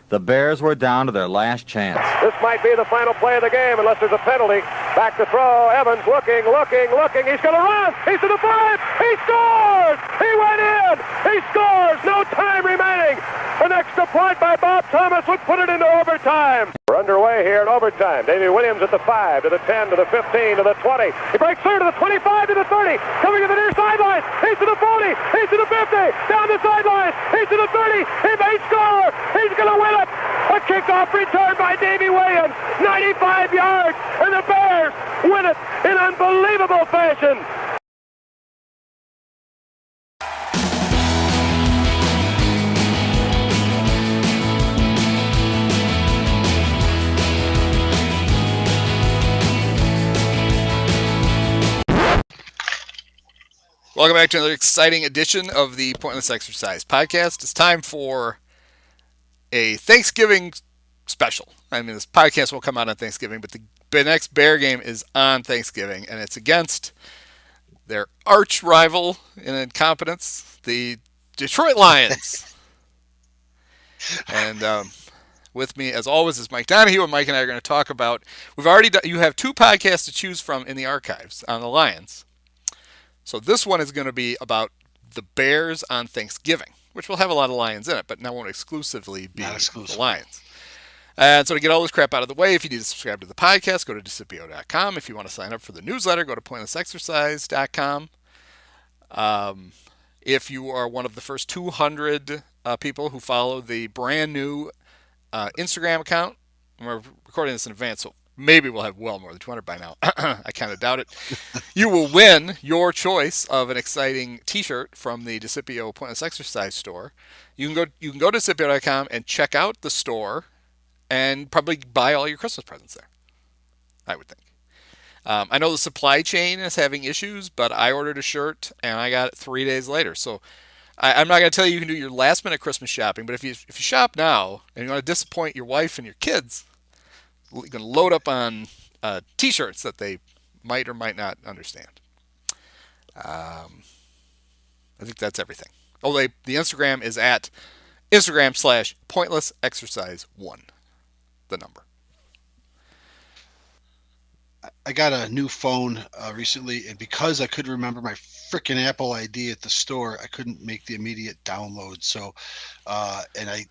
The Bears were down to their last chance. This might be the final play of the game unless there's a penalty. Back to throw. Evans looking. He's going to run. He's to the 5. He scores! He went in! He scores! No time remaining. An extra point by Bob Thomas would put it into overtime. We're underway here in overtime. Davey Williams at the 5, to the 10, to the 15, to the 20. He breaks through to the 25, to the 30. Coming to the near sideline. He's to the 40. He's to the 50. Down the sideline. He's to the 30. He may score. He's going to win it. A kickoff return by Davey Williams. 95 yards. And the Bears win it in unbelievable fashion. Welcome back to another exciting edition of the Pointless Exercise podcast. It's time for a Thanksgiving special. I mean, this podcast won't come out on Thanksgiving, but the next Bear game is on Thanksgiving, and it's against their arch rival in incompetence, the Detroit Lions. And with me, as always, is Mike Donahue, and Mike and I are going to talk about. You have two podcasts to choose from in the archives on the Lions. So this one is going to be about the Bears on Thanksgiving, which will have a lot of Lions in it, but now won't exclusively be the Lions. And so to get all this crap out of the way, if you need to subscribe to the podcast, go to Discipio.com. If you want to sign up for the newsletter, go to PointlessExercise.com. If you are one of the first 200 people who follow the brand new Instagram account, we're recording this in advance, so maybe we'll have well more than 200 by now. I kind of doubt it. You will win your choice of an exciting T-shirt from the Discipio Pointless Exercise store. You can go to Discipio.com and check out the store and probably buy all your Christmas presents there, I would think. I know the supply chain is having issues, but I ordered a shirt and I got it 3 days later. So I'm not going to tell you can do your last-minute Christmas shopping, but if you shop now and you want to disappoint your wife and your kids, you can load up on T-shirts that they might or might not understand. I think that's everything. Oh, the Instagram is at Instagram/pointlessexercise1, the number. I got a new phone recently, and because I couldn't remember my freaking Apple ID at the store, I couldn't make the immediate download. So, and I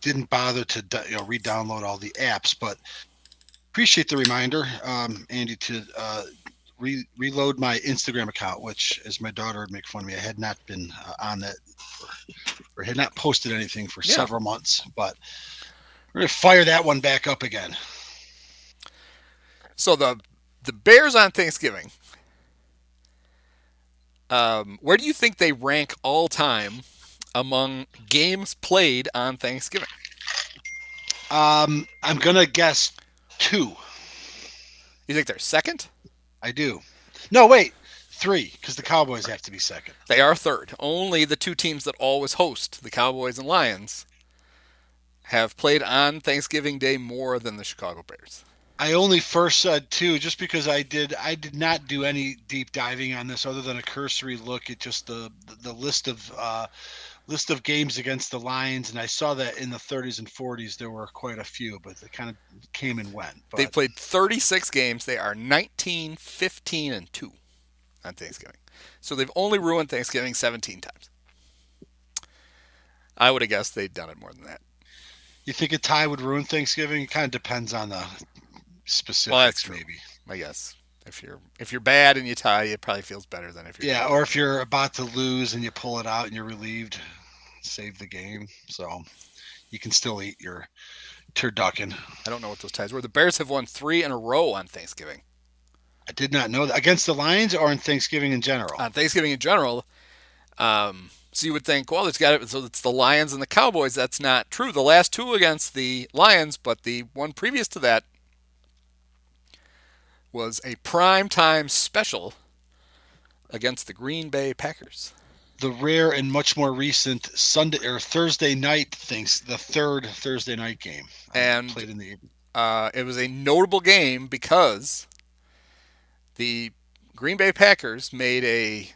didn't bother to re-download all the apps, but appreciate the reminder, Andy, to reload my Instagram account, which, as my daughter would make fun of me, I had not been on that or had not posted anything for several months, but we're going to fire that one back up again. So the Bears on Thanksgiving, where do you think they rank all time among games played on Thanksgiving? I'm going to guess 2. You think they're second? I do. No, wait. 3, because the Cowboys have to be second. They are third. Only the two teams that always host, the Cowboys and Lions, have played on Thanksgiving Day more than the Chicago Bears. I only first said 2 just because I did not do any deep diving on this other than a cursory look at just the list of games against the Lions, and I saw that in the 30s and 40s there were quite a few, but they kind of came and went. But they've played 36 games. They are 19, 15, and 2 on Thanksgiving. So they've only ruined Thanksgiving 17 times. I would have guessed they'd done it more than that. You think a tie would ruin Thanksgiving? It kind of depends on the specifics, well, that's true, maybe. I guess. If you're bad and you tie, it probably feels better than if you're good. Bad. Or if you're about to lose and you pull it out and you're relieved, save the game. So you can still eat your turducken. I don't know what those ties were. The Bears have won 3 in a row on Thanksgiving. I did not know that. Against the Lions or on Thanksgiving in general? On Thanksgiving in general. So you would think, well, so it's the Lions and the Cowboys. That's not true. The last 2 against the Lions, but the one previous to that was a primetime special against the Green Bay Packers. The rare and much more recent Sunday or Thursday night things, the third Thursday night game. And played in the evening. It was a notable game because the Green Bay Packers made a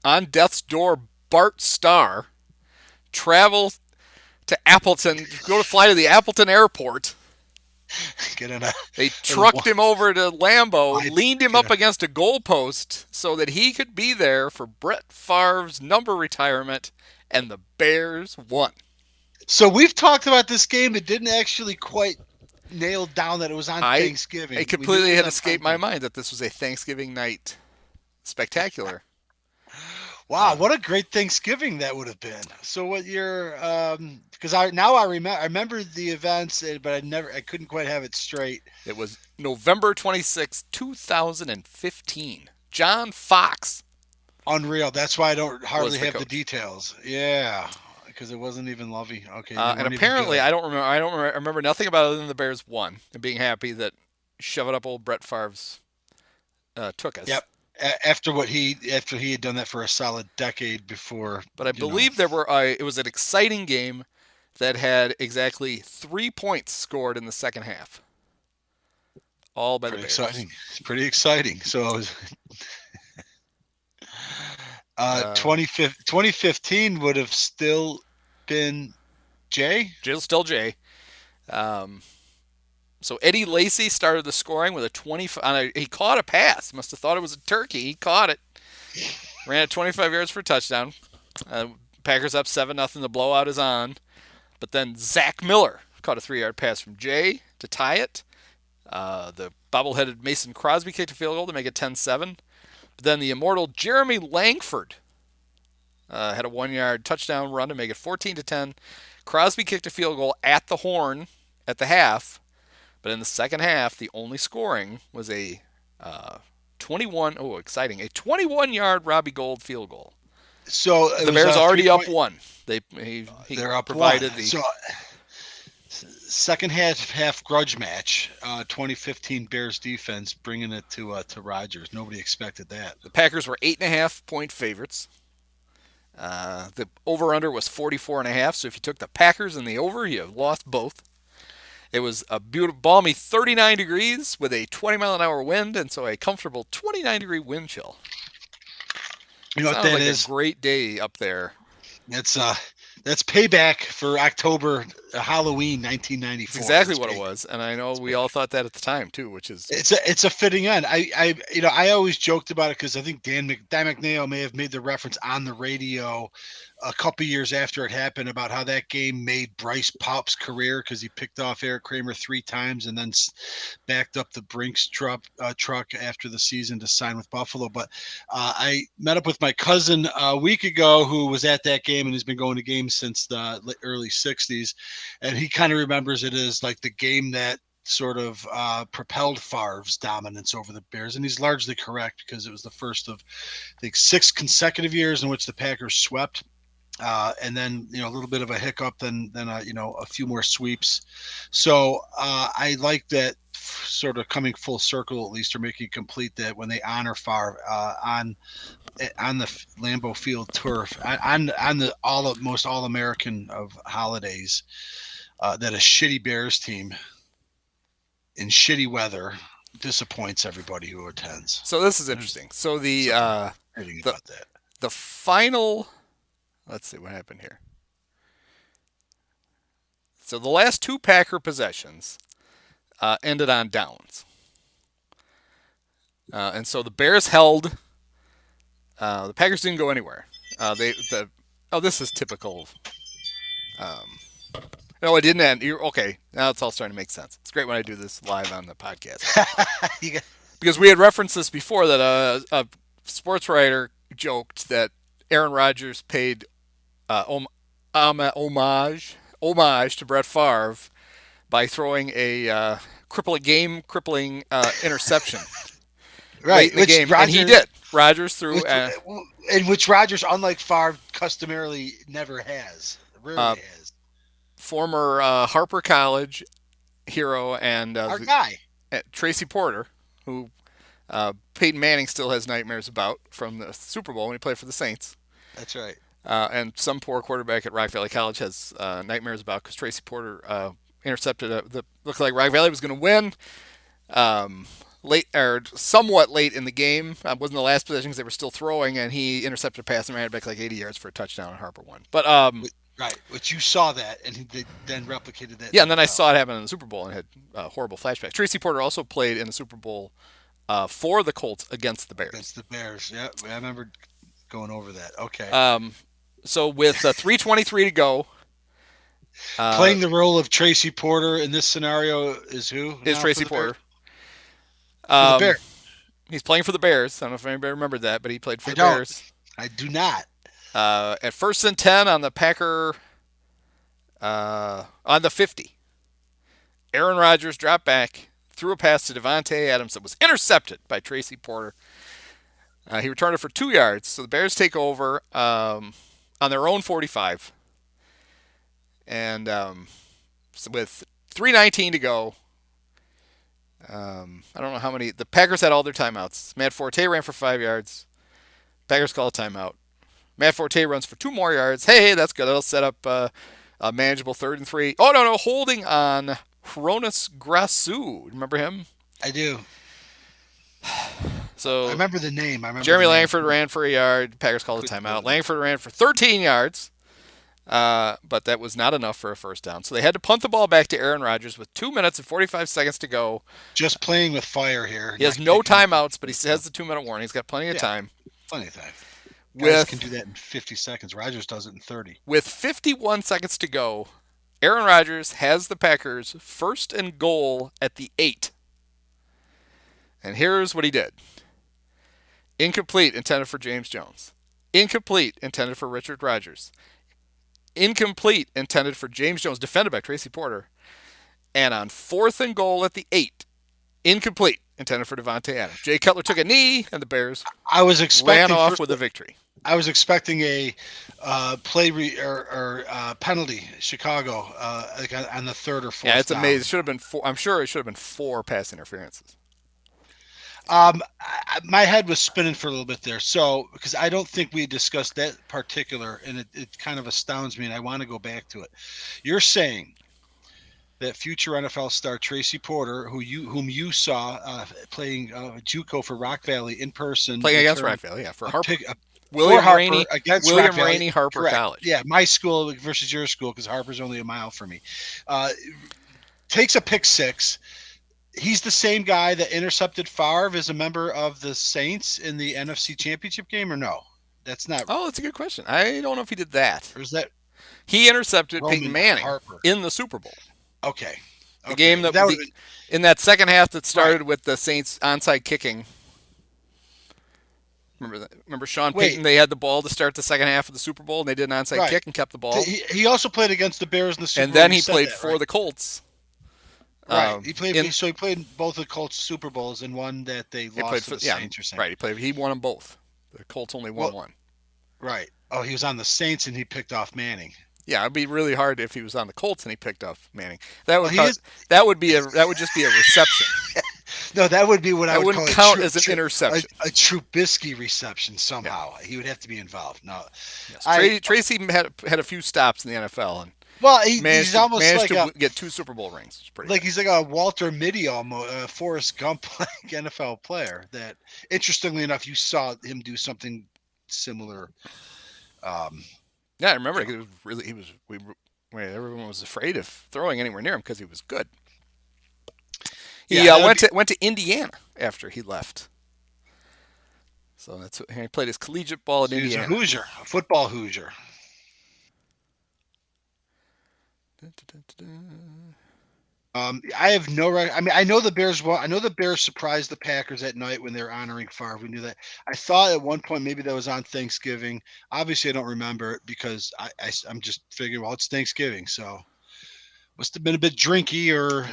on death's door Bart Starr travel to Appleton, fly to the Appleton airport. They trucked him over to Lambeau, leaned him up against a goalpost so that he could be there for Brett Favre's number retirement, and the Bears won. So we've talked about this game. It didn't actually quite nail down that it was on Thanksgiving. It completely had escaped my mind that this was a Thanksgiving night spectacular. Wow, what a great Thanksgiving that would have been. So what you're because I remember the events, but I couldn't quite have it straight. It was November 26, 2015. John Fox. Unreal. That's why I don't hardly have the details. Yeah, because it wasn't even Lovey. Okay. And apparently I don't remember nothing about it other than the Bears won and being happy that shove it up old Brett Favre's took us. Yep. After he had done that for a solid decade before. But I believe it was an exciting game that had exactly 3 points scored in the second half. All by the Bears. Exciting. It's pretty exciting. So 2015 would have still been Jay? Still Jay. So Eddie Lacy started the scoring with he caught a pass. Must have thought it was a turkey. He caught it. Ran it 25 yards for a touchdown. Packers up 7-0. The blowout is on. But then Zach Miller caught a 3-yard pass from Jay to tie it. The bobbleheaded Mason Crosby kicked a field goal to make it 10-7. But then the immortal Jeremy Langford had a 1-yard touchdown run to make it 14-10. Crosby kicked a field goal at the horn at the half. But in the second half, the only scoring was a 21-yard Robbie Gold field goal. So the Bears already up one. They're up provided one. So second half grudge match. 2015 Bears defense bringing it to Rodgers. Nobody expected that. The Packers were 8.5-point favorites. The over/under was 44.5. So if you took the Packers and the over, you lost both. It was a beautiful, balmy 39 degrees with a 20-mile-an-hour wind, and so a comfortable 29-degree wind chill. You know what that is? A great day up there. That's payback for October, Halloween, 1994. That's exactly what it was, and I know we all thought that at the time too, which is it's a fitting end. I always joked about it because I think Dan McNeil may have made the reference on the radio a couple years after it happened about how that game made Bryce Paup's career because he picked off Eric Kramer 3 times and then backed up the Brinks truck after the season to sign with Buffalo. But I met up with my cousin a week ago who was at that game and has been going to games since the early 60s. And he kind of remembers it as like the game that sort of propelled Favre's dominance over the Bears. And he's largely correct because it was the first of, I think, 6 consecutive years in which the Packers swept. And then, a little bit of a hiccup, then a few more sweeps. So I like that sort of coming full circle, at least, or making it complete, that when they honor Favre on the Lambeau Field turf, on the most all-American of holidays, that a shitty Bears team in shitty weather disappoints everybody who attends. So this is interesting. So the final. Let's see what happened here. So the last 2 Packer possessions ended on downs. And so the Bears held. The Packers didn't go anywhere. This is typical. No, it didn't end. Okay, now it's all starting to make sense. It's great when I do this live on the podcast. Because we had referenced this before that a sports writer joked that Aaron Rodgers paid homage to Brett Favre by throwing a crippling interception late in the game, and he did. Rodgers threw, in which Rodgers, unlike Favre, customarily never has. Rarely has. Former Harper College hero and our guy Tracy Porter, who Peyton Manning still has nightmares about from the Super Bowl when he played for the Saints. That's right. And some poor quarterback at Rock Valley College has nightmares about because Tracy Porter intercepted looked like Rock Valley was going to win somewhat late in the game. Wasn't the last possession because they were still throwing, and he intercepted a pass and ran it back like 80 yards for a touchdown, and Harper won. But Right, which you saw that, and they then replicated that. Yeah, and then I saw it happen in the Super Bowl and had horrible flashbacks. Tracy Porter also played in the Super Bowl for the Colts against the Bears. Against the Bears, yeah. I remember going over that. Okay. So with 3:23 to go, playing the role of Tracy Porter in this scenario is who? Is Tracy Porter. For the Bears. He's playing for the Bears. I don't know if anybody remembered that, but he played for the don't. Bears. I do not. At 1st and 10 on the Packer, on the 50. Aaron Rodgers dropped back, threw a pass to Davante Adams that was intercepted by Tracy Porter. He returned it for 2 yards. So the Bears take over on their own 45. And so with 3:19 to go, I don't know how many. The Packers had all their timeouts. Matt Forte ran for 5 yards. Packers call a timeout. Matt Forte runs for 2 more yards. Hey, that's good. That'll set up a manageable 3rd and 3. Oh, no, holding on Hronis Grasu. Remember him? I do. So I remember the name. Jeremy Langford ran for a yard. Packers called a timeout. Langford ran for 13 yards, but that was not enough for a first down. So they had to punt the ball back to Aaron Rodgers with 2 minutes and 45 seconds to go. Just playing with fire here. He has no timeouts, but he has the 2-minute warning. He's got plenty of time. Plenty of time. Guys can do that in 50 seconds. Rodgers does it in 30. With 51 seconds to go, Aaron Rodgers has the Packers 1st and goal at the 8. And here's what he did. Incomplete, intended for James Jones. Incomplete, intended for Richard Rodgers. Incomplete, intended for James Jones, defended by Tracy Porter. And on 4th and goal at the 8, incomplete, intended for Davante Adams. Jay Cutler took a knee, and the Bears ran off with a victory. I was expecting a penalty, Chicago, like on the 3rd or 4th. Yeah, it's amazing. It should have been 4. I'm sure it should have been 4 pass interferences. My head was spinning for a little bit there. So, because I don't think we discussed that particular, and it kind of astounds me, and I want to go back to it. You're saying that future NFL star Tracy Porter, whom you saw playing JUCO for Rock Valley in person, playing against Rock Valley, yeah, for Harper. William Rainey Harper correct. College. Yeah, my school versus your school, because Harper's only a mile from me. Takes a pick 6. He's the same guy that intercepted Favre as a member of the Saints in the NFC Championship game, or no? That's not. Oh, that's a good question. I don't know if he did that. Or is that he intercepted Peyton Manning in the Super Bowl? Okay. The game in that second half that started with the Saints onside kicking. Remember that? Remember Sean Payton? They had the ball to start the second half of the Super Bowl, and they did an onside kick and kept the ball. He also played against the Bears in the Super Bowl. And then he played for the Colts. Right. He played both the Colts Super Bowls and one that they lost to the Saints or something. Right. He won them both. The Colts only won one. Right. Oh, he was on the Saints and he picked off Manning. Yeah, it'd be really hard if he was on the Colts and he picked off Manning. That would just be a reception. No, that would be what I would call count as an interception. A Trubisky reception somehow. Yeah. He would have to be involved. No, yes. Tracy had a few stops in the NFL and he's almost managed like to get 2 Super Bowl rings. It's pretty he's like a Walter Mitty, almost a Forrest Gump NFL player. That interestingly enough, you saw him do something similar. Yeah, I remember everyone was afraid of throwing anywhere near him because he was good. He went to Indiana after he left. So he played his collegiate ball at Indiana. He was a Hoosier, a football Hoosier. I have no right. I mean, I know the Bears. I know the Bears surprised the Packers at night when they were honoring Favre. We knew that. I thought at one point maybe that was on Thanksgiving. Obviously, I don't remember it because I'm just figuring. Well, it's Thanksgiving, so must have been a bit drinky or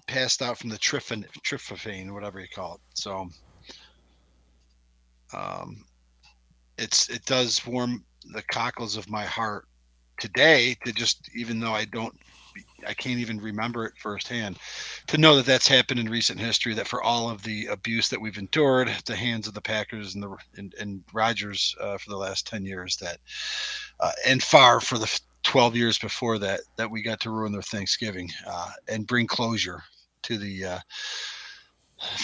passed out from the tryptophan, whatever you call it. So, it does warm the cockles of my heart today to just, even though I can't even remember it firsthand, to know that that's happened in recent history, that for all of the abuse that we've endured at the hands of the Packers and Rodgers for the last 10 years, that and Favre for the 12 years before that we got to ruin their Thanksgiving and bring closure to the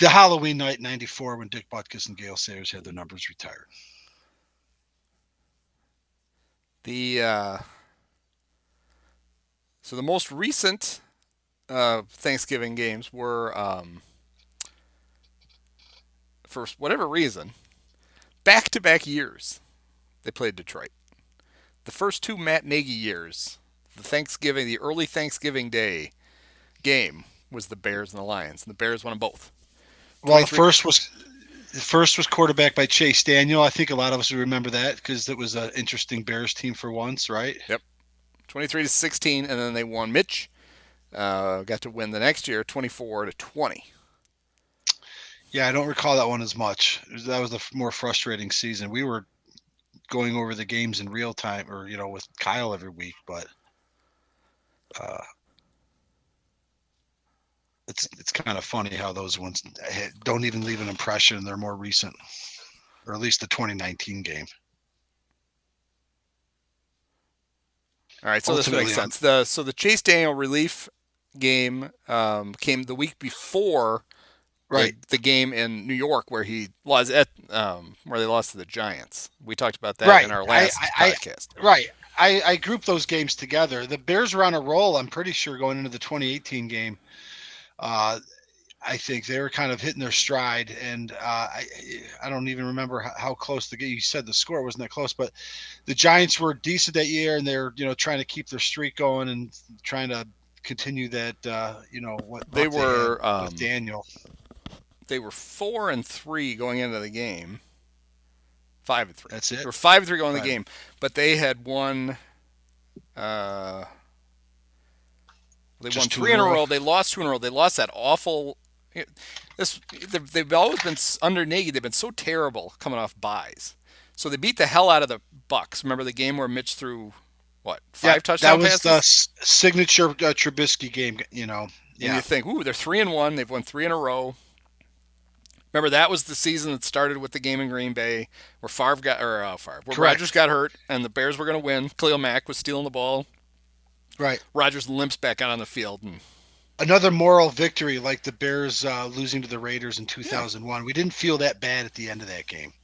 Halloween night in '94 when Dick Butkus and Gale Sayers had their numbers retired. So the most recent Thanksgiving games were, for whatever reason, back-to-back years they played Detroit. The first two Matt Nagy years, the early Thanksgiving Day game was the Bears and the Lions, and the Bears won them both. Well, the first was quarterback by Chase Daniel. I think a lot of us remember that because it was an interesting Bears team for once, right? Yep. 23-16, and then they won. Mitch got to win the next year, 24-20. Yeah, I don't recall that one as much. That was the more frustrating season. We were going over the games in real time, or with Kyle every week, but it's kind of funny how those ones don't even leave an impression. They're more recent, or at least the 2019 game. All right, so this makes sense. So the Chase Daniel relief game came the week before the game in New York where he was where they lost to the Giants. We talked about that in our last podcast. I grouped those games together. The Bears were on a roll, I'm pretty sure, going into the 2018 game. I think they were kind of hitting their stride, and I don't even remember how close the game. You said the score wasn't that close, but the Giants were decent that year, and they're trying to keep their streak going and trying to continue that. What they were with Daniel. They were 4-3 going into the game. 5-3. That's it. They were 5-3 going into the game, but they had won. They won 3 in a row. They lost 2 in a row. They lost that awful. They've always been under Nagy. They've been so terrible coming off buys. So they beat the hell out of the Bucks. Remember the game where Mitch threw 5 touchdown passes? That was the signature Trubisky game. And you think, they're 3-1. They've won 3 in a row. Remember that was the season that started with the game in Green Bay where Rodgers got hurt and the Bears were going to win. Khalil Mack was stealing the ball. Right. Rodgers limps back out on the field. And another moral victory like the Bears losing to the Raiders in 2001. Yeah. We didn't feel that bad at the end of that game.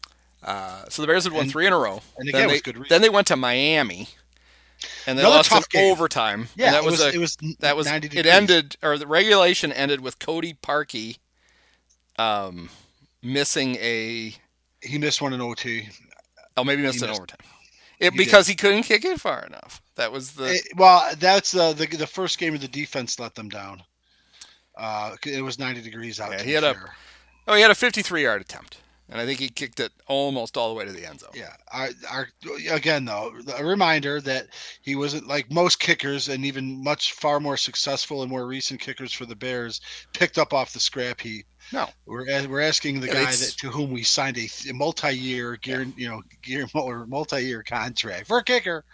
So the Bears had won 3 in a row. And again, with good reason. Then they went to Miami. And they lost in overtime. Yeah, and it ended, or the regulation ended with Cody Parkey missing a... He missed one in OT. Oh, maybe he missed an overtime. Because he couldn't kick it far enough. That was that's the first game of the defense let them down. It was 90 degrees out. Yeah, he had a 53-yard attempt, and I think he kicked it almost all the way to the end zone. Yeah. Again, though, a reminder that he wasn't like most kickers, and even far more successful and more recent kickers for the Bears, picked up off the scrap heap. No, we're asking the guy to whom we signed a multi-year multi-year contract for a kicker,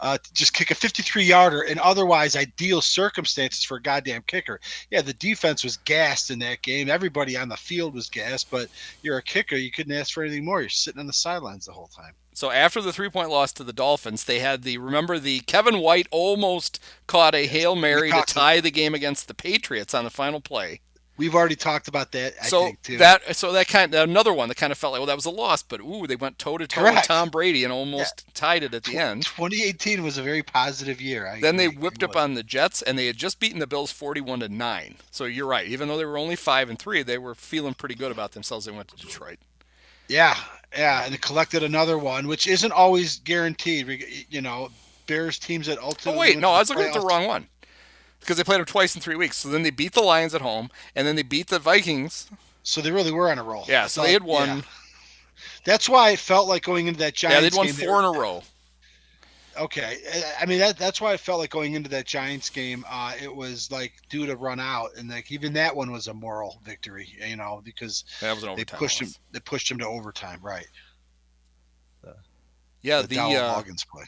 to just kick a 53-yarder in otherwise ideal circumstances for a goddamn kicker. Yeah, the defense was gassed in that game. Everybody on the field was gassed, but you're a kicker. You couldn't ask for anything more. You're sitting on the sidelines the whole time. So after the 3-point loss to the Dolphins, they had the Kevin White almost caught a Hail Mary to tie the game against the Patriots on the final play. We've already talked about that, I think, too. Another one that kind of felt like, that was a loss, but they went toe-to-toe with Tom Brady and almost tied it at the end. 2018 was a very positive year. Then they whipped up on the Jets, and they had just beaten the Bills 41-9. So you're right. Even though they were only 5-3, they were feeling pretty good about themselves. They went to Detroit. Yeah, and they collected another one, which isn't always guaranteed. Bears teams that ultimately... Oh, wait, no, I was looking at the wrong one. Because they played them twice in 3 weeks. So then they beat the Lions at home, and then they beat the Vikings. So they really were on a roll. Yeah, so they had won. Yeah. That's why it felt like going into that Giants game. Yeah, they'd won 4 in a row. Okay. I mean, that's why I felt like going into that Giants game, it was like due to run out. And like even that one was a moral victory, because that was an overtime they pushed him to overtime, right. The Hawkins play.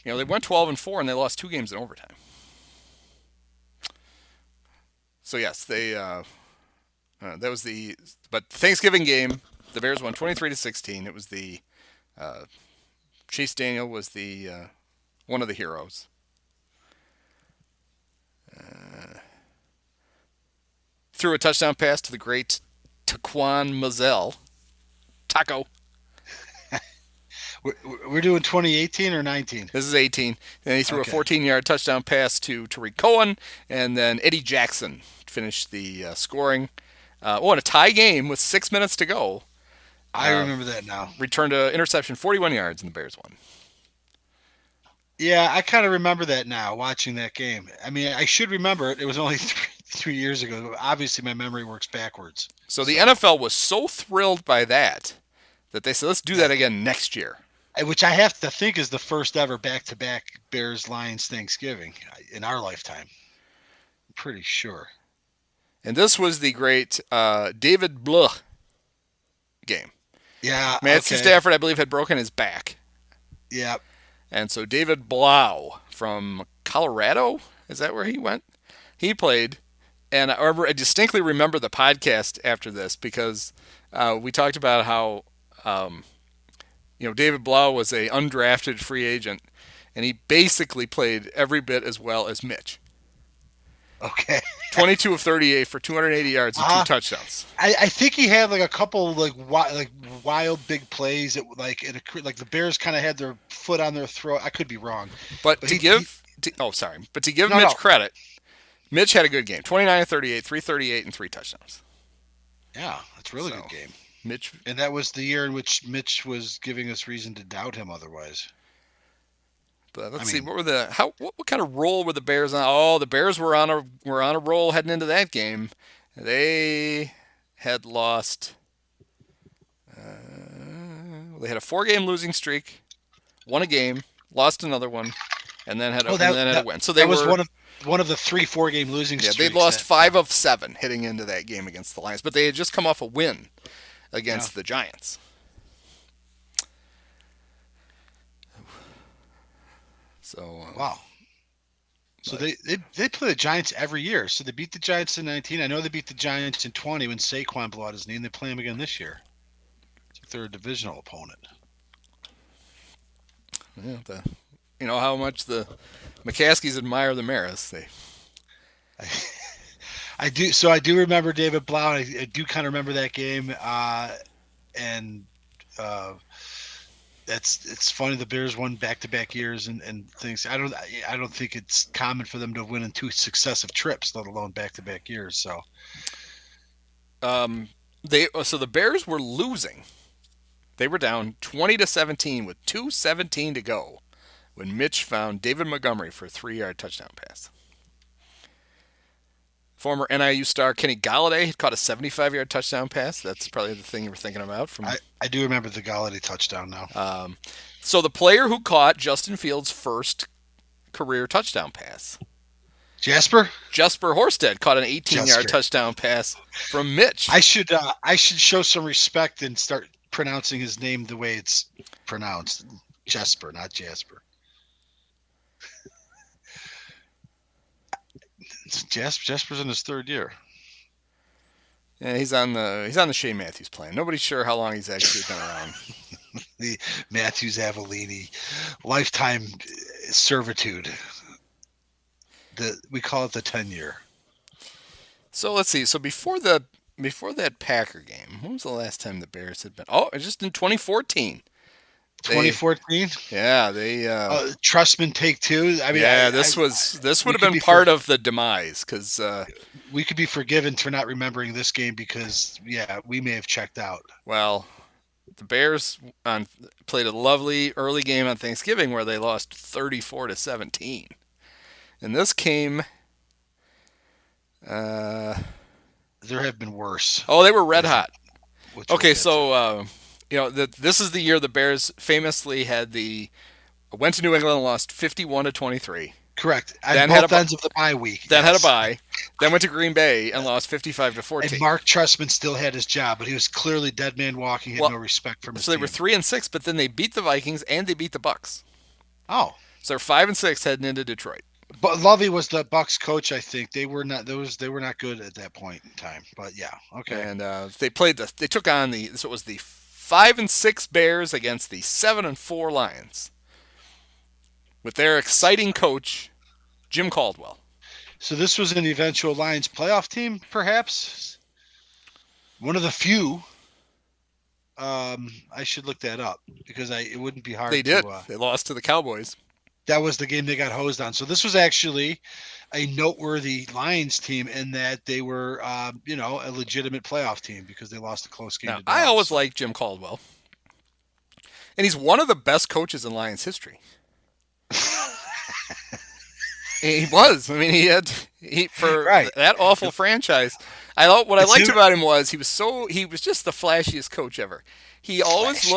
They went 12-4 and they lost 2 games in overtime. So yes, that was but Thanksgiving game, the Bears won 23-16. It was the Chase Daniel was the one of the heroes. Threw a touchdown pass to the great Taquan Mazzell. Taco. We're doing 2018 or 19. This is 18. And he threw Okay. a 14-yard touchdown pass to Tariq Cohen, and then Eddie Jackson finished the scoring. In a tie game with 6 minutes to go. I remember that now. Returned an interception, 41 yards, and the Bears won. Yeah, I kind of remember that now, watching that game. I mean, I should remember it. It was only 3 years ago. Obviously, my memory works backwards. So the NFL was so thrilled by that they said, let's do that again next year. Which I have to think is the first ever back-to-back Bears-Lions Thanksgiving in our lifetime. I'm pretty sure. And this was the great David Blah game. Yeah, Matthew Stafford, I believe, had broken his back. Yeah. And so David Blau from Colorado, is that where he went? He played. And I distinctly remember the podcast after this because we talked about how, David Blau was a undrafted free agent, and he basically played every bit as well as Mitch. Okay. 22 of 38 for 280 yards and 2 touchdowns. I think he had like a couple like wild big plays that like the Bears kind of had their foot on their throat. I could be wrong, but to give Mitch credit, Mitch had a good game. 29 of 38, 338, and 3 touchdowns. Yeah, that's a really good game. Mitch, and that was the year in which Mitch was giving us reason to doubt him otherwise. But let's see, what kind of roll were the Bears on? Oh, the Bears were on a roll heading into that game. They had lost. They had a 4-game losing streak, won a game, lost another one, and then had a win. So that was one of the 3 4-game losing streaks. Yeah, they lost 5 of 7 heading into that game against the Lions, but they had just come off a win against the Giants. So wow. So they play the Giants every year. So they beat the Giants in 19. I know they beat the Giants in 20 when Saquon blew out his knee, and they play them again this year. They're a divisional opponent. Yeah, how much the McCaskies admire the Maris. I do. So I do remember David Blau. I do kind of remember that game, it's funny the Bears won back-to-back years and things. I don't think it's common for them to win in 2 successive trips, let alone back-to-back years. So, the Bears were losing. They were down 20-17 with 2:17 to go when Mitch found David Montgomery for a 3-yard touchdown pass. Former NIU star Kenny Galladay had caught a 75-yard touchdown pass. That's probably the thing you were thinking about. I do remember the Galladay touchdown now. So the player who caught Justin Fields' first career touchdown pass. Jasper Horsted caught an 18-yard touchdown pass from Mitch. I should show some respect and start pronouncing his name the way it's pronounced. Jesper, not Jasper. Jasper's in his 3rd year. Yeah, he's on the Shea Matthews plan. Nobody's sure how long he's actually been around. The Matthews Avellini lifetime servitude. We call it the 10-year. So let's see. So before that Packer game, when was the last time the Bears had been? Oh, just in 2014. 2014. Yeah, they Trustman take 2. I mean, yeah, this would have been part of the demise because we could be forgiven for not remembering this game because we may have checked out. Well, the Bears played a lovely early game on Thanksgiving where they lost 34-17, and this came. There have been worse. Oh, they were red hot. Okay, so. This is the year the Bears famously went to New England and lost 51-23. Correct. At both ends of the bye week. Then had a bye. Then went to Green Bay and lost 55-14. And Mark Trestman still had his job, but he was clearly dead man walking. He had no respect for his team. So they were 3-6, but then they beat the Vikings and they beat the Bucks. Oh. So they're 5-6 heading into Detroit. But Lovey was the Bucks coach, I think. They were not not good at that point in time. But yeah, okay. And they took on it was the 5-6 Bears against the 7-4 Lions with their exciting coach, Jim Caldwell. So this was an eventual Lions playoff team, perhaps? One of the few. I should look that up because it wouldn't be hard They did. to. They lost to the Cowboys. That was the game they got hosed on. So this was actually a noteworthy Lions team in that they were, a legitimate playoff team because they lost a close game. Now, to Dallas. I always liked Jim Caldwell, and he's one of the best coaches in Lions history. He was. I mean, that awful franchise. I liked about him was he was just the flashiest coach ever. He always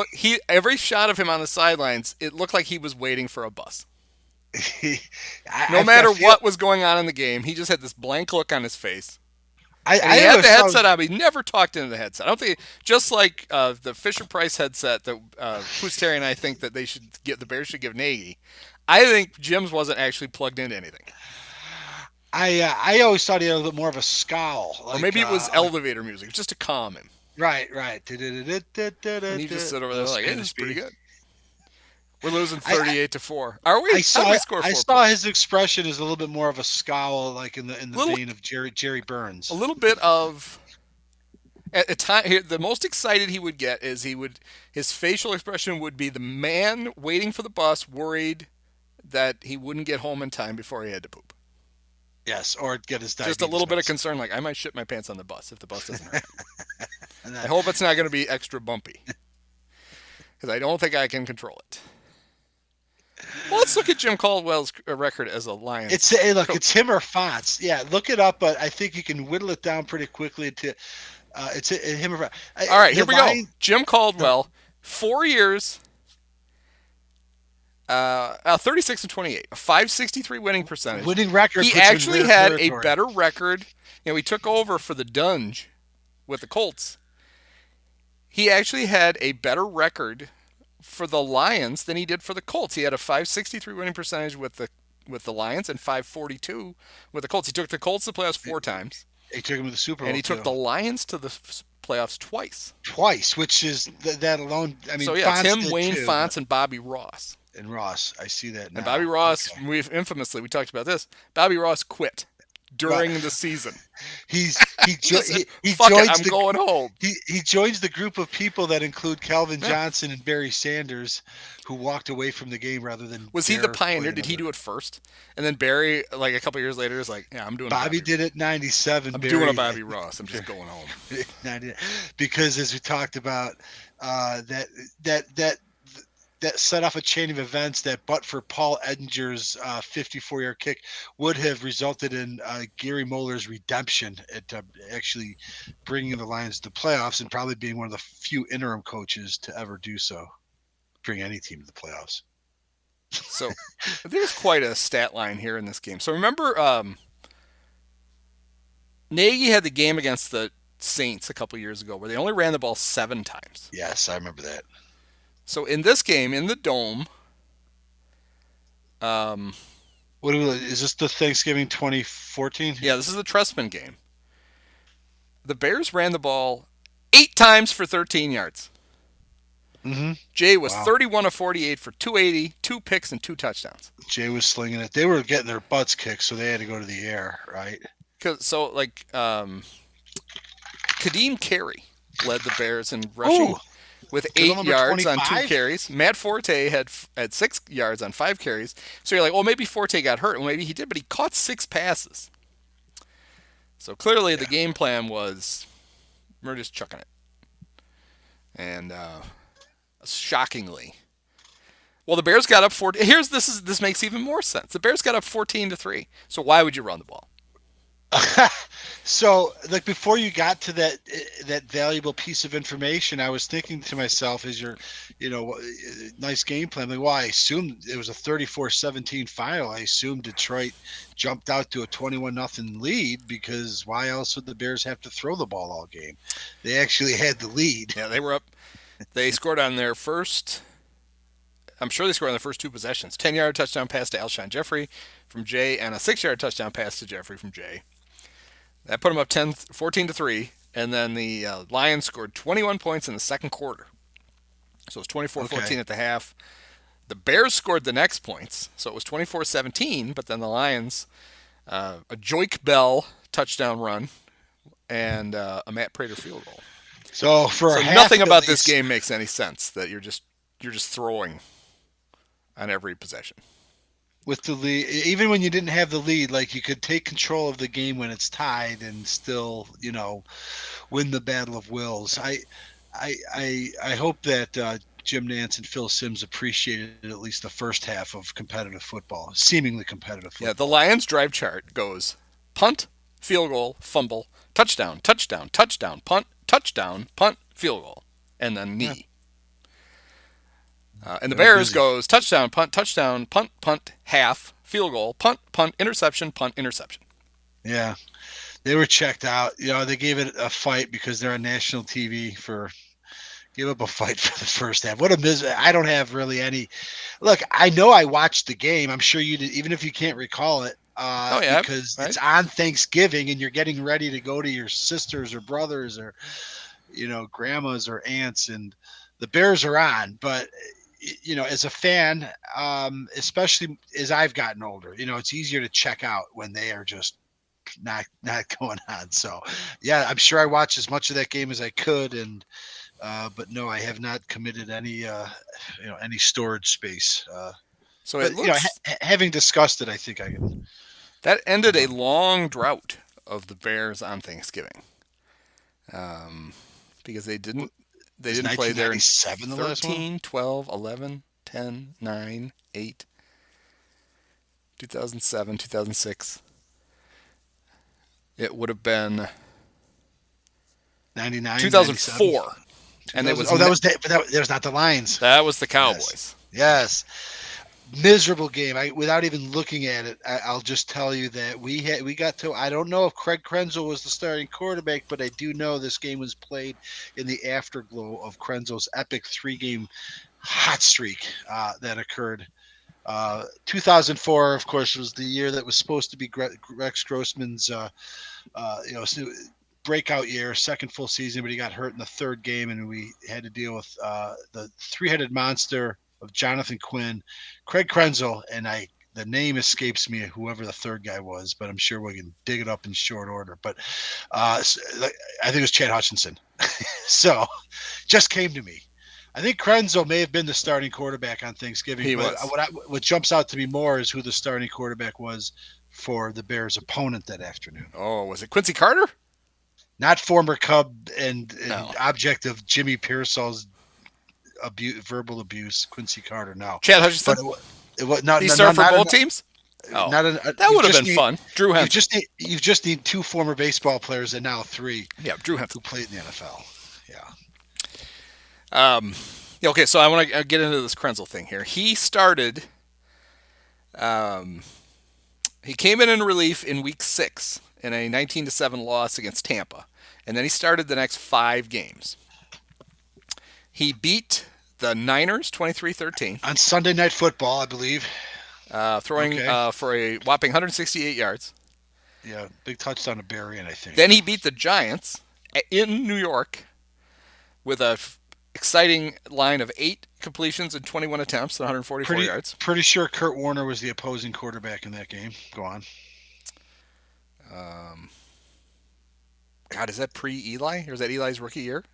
every shot of him on the sidelines, it looked like he was waiting for a bus. No matter what was going on in the game, he just had this blank look on his face. He had the headset on, but he never talked into the headset. I don't think, just like the Fisher-Price headset that Pusteri and I think that the Bears should give Nagy. I think Jim's wasn't actually plugged into anything. I always thought he had a little more of a scowl. Or maybe it was elevator music, just to calm him. Right. And he just stood over there like, hey, this is pretty good. We're losing 38-4. Are we? I saw his expression as a little bit more of a scowl, like in the vein of Jerry Burns. A little bit of. At a time, the most excited he would get is his facial expression would be the man waiting for the bus, worried that he wouldn't get home in time before he had to poop. Yes, or get his diabetes. Just a little bit of concern, like I might shit my pants on the bus if the bus doesn't hurt. I hope it's not going to be extra bumpy because I don't think I can control it. Well, let's look at Jim Caldwell's record as a Lions. It's him or Fonts. Yeah, look it up, but I think you can whittle it down pretty quickly to it's him or Fonts. All right, here we go. Jim Caldwell, 4 years. 36-28, a 563 winning percentage. Winning record. He actually had a better record. He took over for the Dunge with the Colts. He actually had a better record for the Lions than he did for the Colts. He had a 563 winning percentage with the Lions and 542 with the Colts. He took the Colts to the playoffs 4 times. He took him to the Super Bowl. And he took the Lions to the playoffs twice. Which is that alone. I mean, so yeah, Tim, Wayne, Fonts, and Bobby Ross. And Ross, I see that now. And Bobby Ross, we talked about this. Bobby Ross quit during the season. He going home. He joins the group of people that include Calvin Johnson and Barry Sanders, who walked away from the game rather than. Was he the pioneer? Did he do it first? And then Barry, like a couple years later, is like, "Yeah, I'm doing." Bobby did it in '97. I'm doing a Bobby Ross. I'm just going home. Because as we talked about, that set off a chain of events that, but for Paul Edinger's 54-yard kick, would have resulted in Gary Muller's redemption at actually bringing the Lions to the playoffs and probably being one of the few interim coaches to ever do so, bring any team to the playoffs. So there's quite a stat line here in this game. So remember, Nagy had the game against the Saints a couple years ago where they only ran the ball 7 times. Yes, I remember that. So in this game, in the Dome, what is this? The Thanksgiving 2014? Yeah, this is the Trestman game. The Bears ran the ball 8 times for 13 yards. Mm-hmm. Jay was 31 of 48 for 280, 2 picks, and 2 touchdowns. Jay was slinging it. They were getting their butts kicked, so they had to go to the air, right? Kadeem Carey led the Bears in rushing. With 8 yards 25? On 2 carries. Matt Forte had 6 yards on 5 carries. So you're like, well, maybe Forte got hurt. Well, maybe he did, but he caught 6 passes. So clearly the game plan was we're just chucking it. And shockingly. Well, the Bears got up 14. This makes even more sense. The Bears got up 14-3. So why would you run the ball? So, like, before you got to that valuable piece of information, I was thinking to myself, as your, nice game plan. Like, well, I assumed it was a 34-17 final. I assumed Detroit jumped out to a 21-0 lead because why else would the Bears have to throw the ball all game? They actually had the lead. Yeah, they were up. They scored on their first. I'm sure they scored on their first 2 possessions. 10-yard touchdown pass to Alshon Jeffrey from Jay and a 6-yard touchdown pass to Jeffrey from Jay. That put them up 14-3, and then the Lions scored 21 points in the second quarter. So it was 24-14 at the half. The Bears scored the next points, so it was 24-17, but then the Lions, a Joik Bell touchdown run and a Matt Prater field goal. So for So half nothing at about this least- game makes any sense. That you're just throwing on every possession. with the lead, even when you didn't have the lead, like you could take control of the game when it's tied and still, win the battle of wills. I hope that Jim Nantz and Phil Simms appreciated at least the first half of competitive football, seemingly competitive football. Yeah, the Lions drive chart goes punt, field goal, fumble, touchdown, touchdown, touchdown, punt, field goal, and then knee. And the Bears goes touchdown, punt, half, field goal, punt, interception, punt, interception. Yeah, they were checked out. They gave it a fight because they're on national TV give up a fight for the first half. What a misery. I don't have really any. Look, I know I watched the game. I'm sure you did, even if you can't recall it. Because right? It's on Thanksgiving and you're getting ready to go to your sisters or brothers or, grandmas or aunts, and the Bears are on. But, as a fan, especially as I've gotten older, it's easier to check out when they are just not going on. So, yeah, I'm sure I watched as much of that game as I could, and but no, I have not committed any any storage space. So it looks, having discussed it, I think I can. That ended a long drought of the Bears on Thanksgiving, because they didn't play there in 13, 12, 11, 10, 9, 8, 2007, 2006. It would have been 99, 2004. And it was that was not the Lions. That was the Cowboys. Yes. Miserable game. Without even looking at it, I'll just tell you that we got to. I don't know if Craig Krenzel was the starting quarterback, but I do know this game was played in the afterglow of Krenzel's epic 3-game hot streak that occurred. 2004, of course, was the year that was supposed to be Rex Grossman's, breakout year, second full season, but he got hurt in the third game, and we had to deal with the three-headed monster of Jonathan Quinn, Craig Krenzel, and the name escapes me, whoever the third guy was, but I'm sure we can dig it up in short order. But I think it was Chad Hutchinson. So just came to me. I think Krenzel may have been the starting quarterback on Thanksgiving. He was. What jumps out to me more is who the starting quarterback was for the Bears' opponent that afternoon. Oh, was it Quincy Carter? Not former Cub and object of Jimmy Pearsall's verbal abuse, Quincy Carter. No, Chad Hutchinson. But it was not. He started for both teams. Oh, that would have been fun. Drew Henson. You just need 2 former baseball players and now 3. Yeah, Drew Henson, who played in the NFL. Yeah. Okay, so I want to get into this Krenzel thing here. He started. He came in relief in week 6 in a 19-7 loss against Tampa, and then he started the next 5 games. He beat the Niners 23-13 on Sunday Night Football, I believe, throwing for a whopping 168 yards. Yeah, big touchdown to Berrien, I think. Then he beat the Giants in New York with a exciting line of 8 completions and 21 attempts, 144 yards. Pretty sure Kurt Warner was the opposing quarterback in that game. Go on. God, is that pre-Eli? Or is that Eli's rookie year?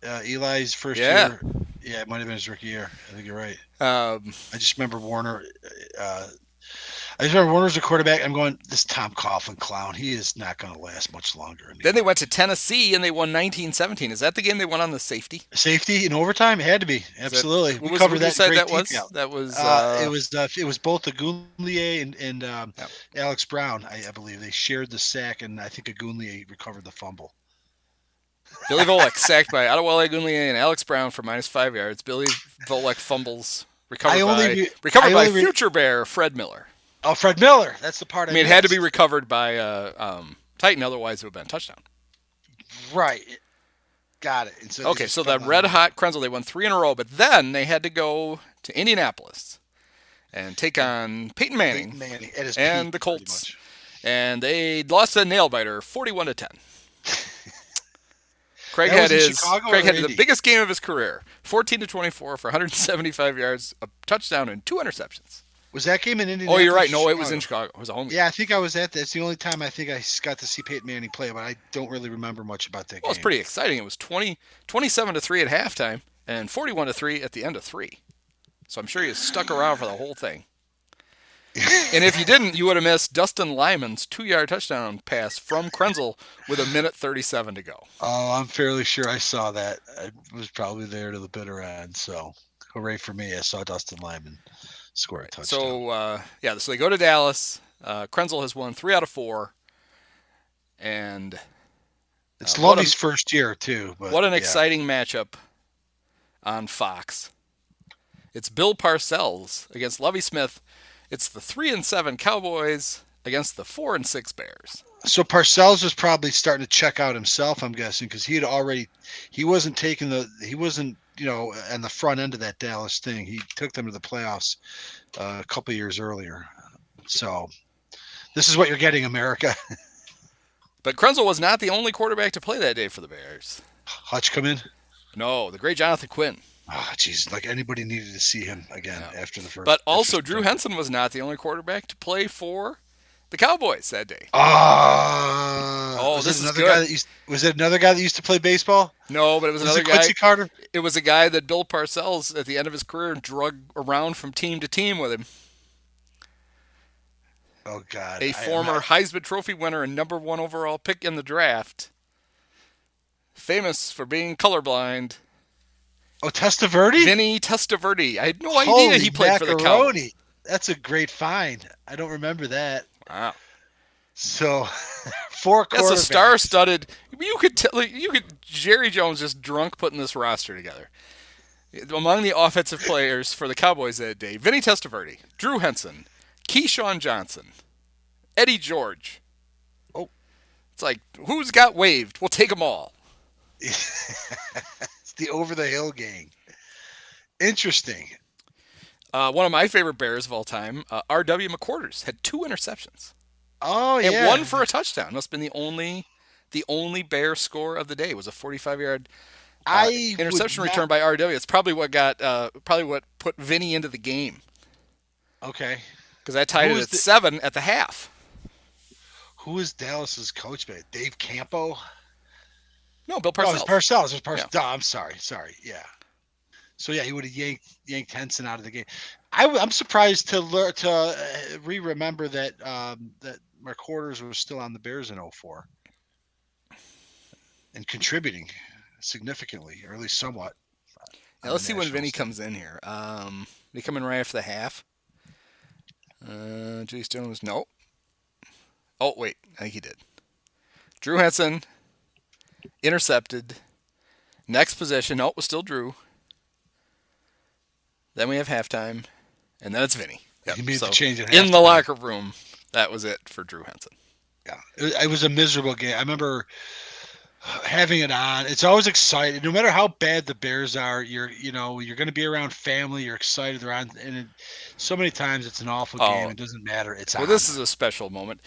Eli's first year. Yeah, it might have been his rookie year. I think you're right. I just remember Warner. I just remember Warner's a quarterback. I'm going, this Tom Coughlin clown, he is not going to last much longer. Then they went to Tennessee and they won 19-17. Is that the game they won on the safety? Safety in overtime? It had to be. Absolutely. We covered that in great detail. That was it was both Agunlie and Alex Brown, I believe. They shared the sack, and I think Agunlie recovered the fumble. Billy Volek sacked by Adewale Agunlie and Alex Brown for -5 yards. Billy Volek fumbles recovered by future Bear Fred Miller. Oh, Fred Miller. That's the part I mean, it had to be recovered by Titan, otherwise it would have been a touchdown. Right. Got it. So the red-hot Krenzel, they won 3 in a row, but then they had to go to Indianapolis and take on Peyton Manning and the Colts. And they lost a nail-biter, 41-10. Craig had the biggest game of his career, 14-24 for 175 yards, a touchdown, and 2 interceptions. Was that game in Indianapolis? Oh, you're right. No, it was in Chicago. It was a home game. Yeah, I think I was at that. It's the only time I think I got to see Peyton Manning play, but I don't really remember much about that game. Well, it's pretty exciting. It was 27-3 at halftime and 41-3 at the end of 3. So I'm sure you stuck around for the whole thing. And if you didn't, you would have missed Dustin Lyman's 2-yard touchdown pass from Krenzel with 1:37 to go. Oh, I'm fairly sure I saw that. I was probably there to the bitter end, so hooray for me. I saw Dustin Lyman score a touchdown. So, so they go to Dallas. Krenzel has won 3 out of 4. And it's Lovey's first year, too. But, what an exciting matchup on Fox. It's Bill Parcells against Lovey Smith. It's the 3-7 Cowboys against the 4-6 Bears. So Parcells was probably starting to check out himself, I'm guessing, because he wasn't on the front end of that Dallas thing. He took them to the playoffs a couple years earlier. So this is what you're getting, America. But Krenzel was not the only quarterback to play that day for the Bears. Hutch come in? No, the great Jonathan Quinn. Oh, jeez, like anybody needed to see him again after the first. But also, Drew Henson was not the only quarterback to play for the Cowboys that day. This is good. Was it another guy that used to play baseball? No, but it was another guy. Quincy Carter? It was a guy that Bill Parcells, at the end of his career, drug around from team to team with him. Oh, God. A former Heisman Trophy winner and number 1 overall pick in the draft. Famous for being colorblind. Oh, Testaverde? Vinny Testaverde. I had no idea he played for the Cowboys. That's a great find. I don't remember that. Wow. So, 4 quarterbacks. That's a star-studded. You could Jerry Jones just drunk putting this roster together. Among the offensive players for the Cowboys that day, Vinny Testaverde, Drew Henson, Keyshawn Johnson, Eddie George. Oh. It's like, who's got waived? We'll take them all. It's the over-the-hill gang. Interesting. One of my favorite Bears of all time, R.W. McQuarters, had 2 interceptions. Oh, yeah. And 1 for a touchdown. Must have been the only Bear score of the day was a 45-yard interception return by R.W. It's probably what put Vinny into the game. Okay. Because I tied it at 7 at the half. Who is Dallas's coach? Dave Campo? No, Bill Parcells. Oh, it's Parcells. Yeah. Oh, I'm sorry. Yeah. So yeah, he would have yanked Henson out of the game. I'm surprised to remember that that McQuarters was still on the Bears in 2004 and contributing significantly, or at least somewhat. Now, let's see when Vinny comes in here. They come in right after the half. Jace Jones, no. Oh wait, I think he did. Drew Henson intercepted. Next possession, no, it was still Drew. Then we have halftime, and then it's Vinny. Yep. He made the change at halftime. In the locker room, that was it for Drew Henson. Yeah, it was a miserable game. I remember having it on. It's always exciting. No matter how bad the Bears are, you're going to be around family. You're excited around, and so many times it's an awful game. It doesn't matter. It's on. This is a special moment.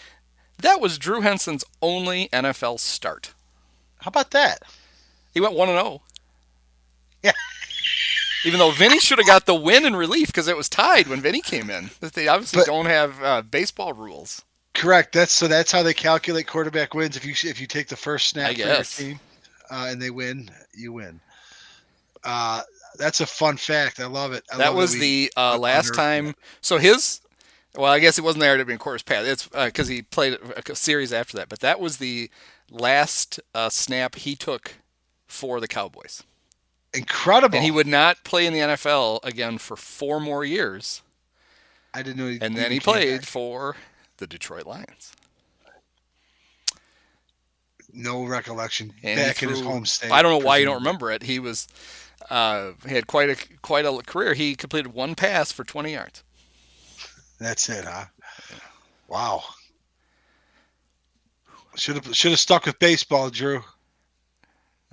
That was Drew Henson's only NFL start. How about that? He went 1-0. Yeah. Even though Vinny should have got the win in relief because it was tied when Vinny came in. They obviously don't have baseball rules. Correct. That's how they calculate quarterback wins. If you take the first snap for your team and they win, you win. That's a fun fact. I love it. That was the last time. So I guess it wasn't there to be in quarters pass. It's because he played a series after that. But that was the last snap he took for the Cowboys. Incredible. And he would not play in the NFL again for 4 more years. I didn't know. And then he played for the Detroit Lions. No recollection. And back in his home state. I don't know why you don't remember it. He was he had quite a career. He completed 1 pass for 20 yards. That's it, huh? Wow. Should have stuck with baseball, Drew.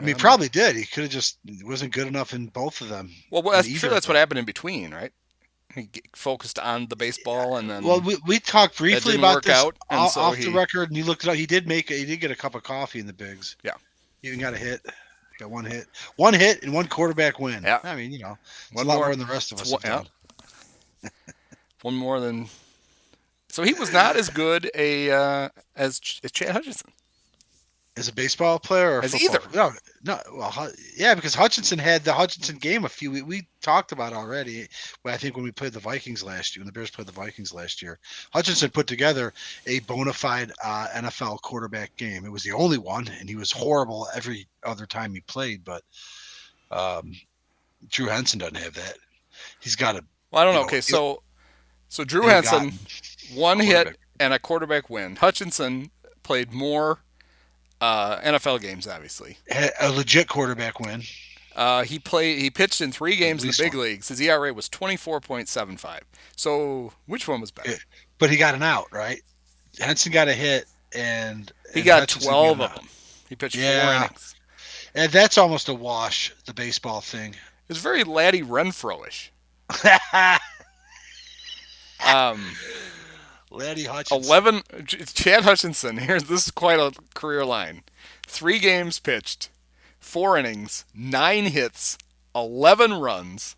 I mean, he probably did. He could have just wasn't good enough in both of them. Well, that's what happened in between, right? He focused on the baseball, and then we talked briefly about this off the record, and he looked it up. He did get a cup of coffee in the bigs. Yeah, he even got a hit. Got 1 hit, and 1 quarterback win. Yeah, I mean, it's a lot more than the rest of us. One more than. So he was not as good as Chad Hutchinson. As a baseball player or As football? either. No. Well, yeah, because Hutchinson had the Hutchinson game we talked about already. I think when we played the Vikings last year, when the Bears played the Vikings last year, Hutchinson put together a bona fide NFL quarterback game. It was the only one, and he was horrible every other time he played. But Drew Henson doesn't have that. He's got a. Well, I don't know. Okay, so Drew Henson, one hit and a quarterback win. Hutchinson played more NFL games, obviously. A legit quarterback win. He pitched in 3 games in the big leagues. His ERA was 24.75. So which one was better? But he got an out, right? Henson got a hit, and he got Hutchinson 12 of them. He pitched 4 innings. And that's almost a wash, the baseball thing. It was very Laddie Renfro-ish. Laddie Hutchinson. Chad Hutchinson. This is quite a career line. 3 games pitched, 4 innings, 9 hits, 11 runs,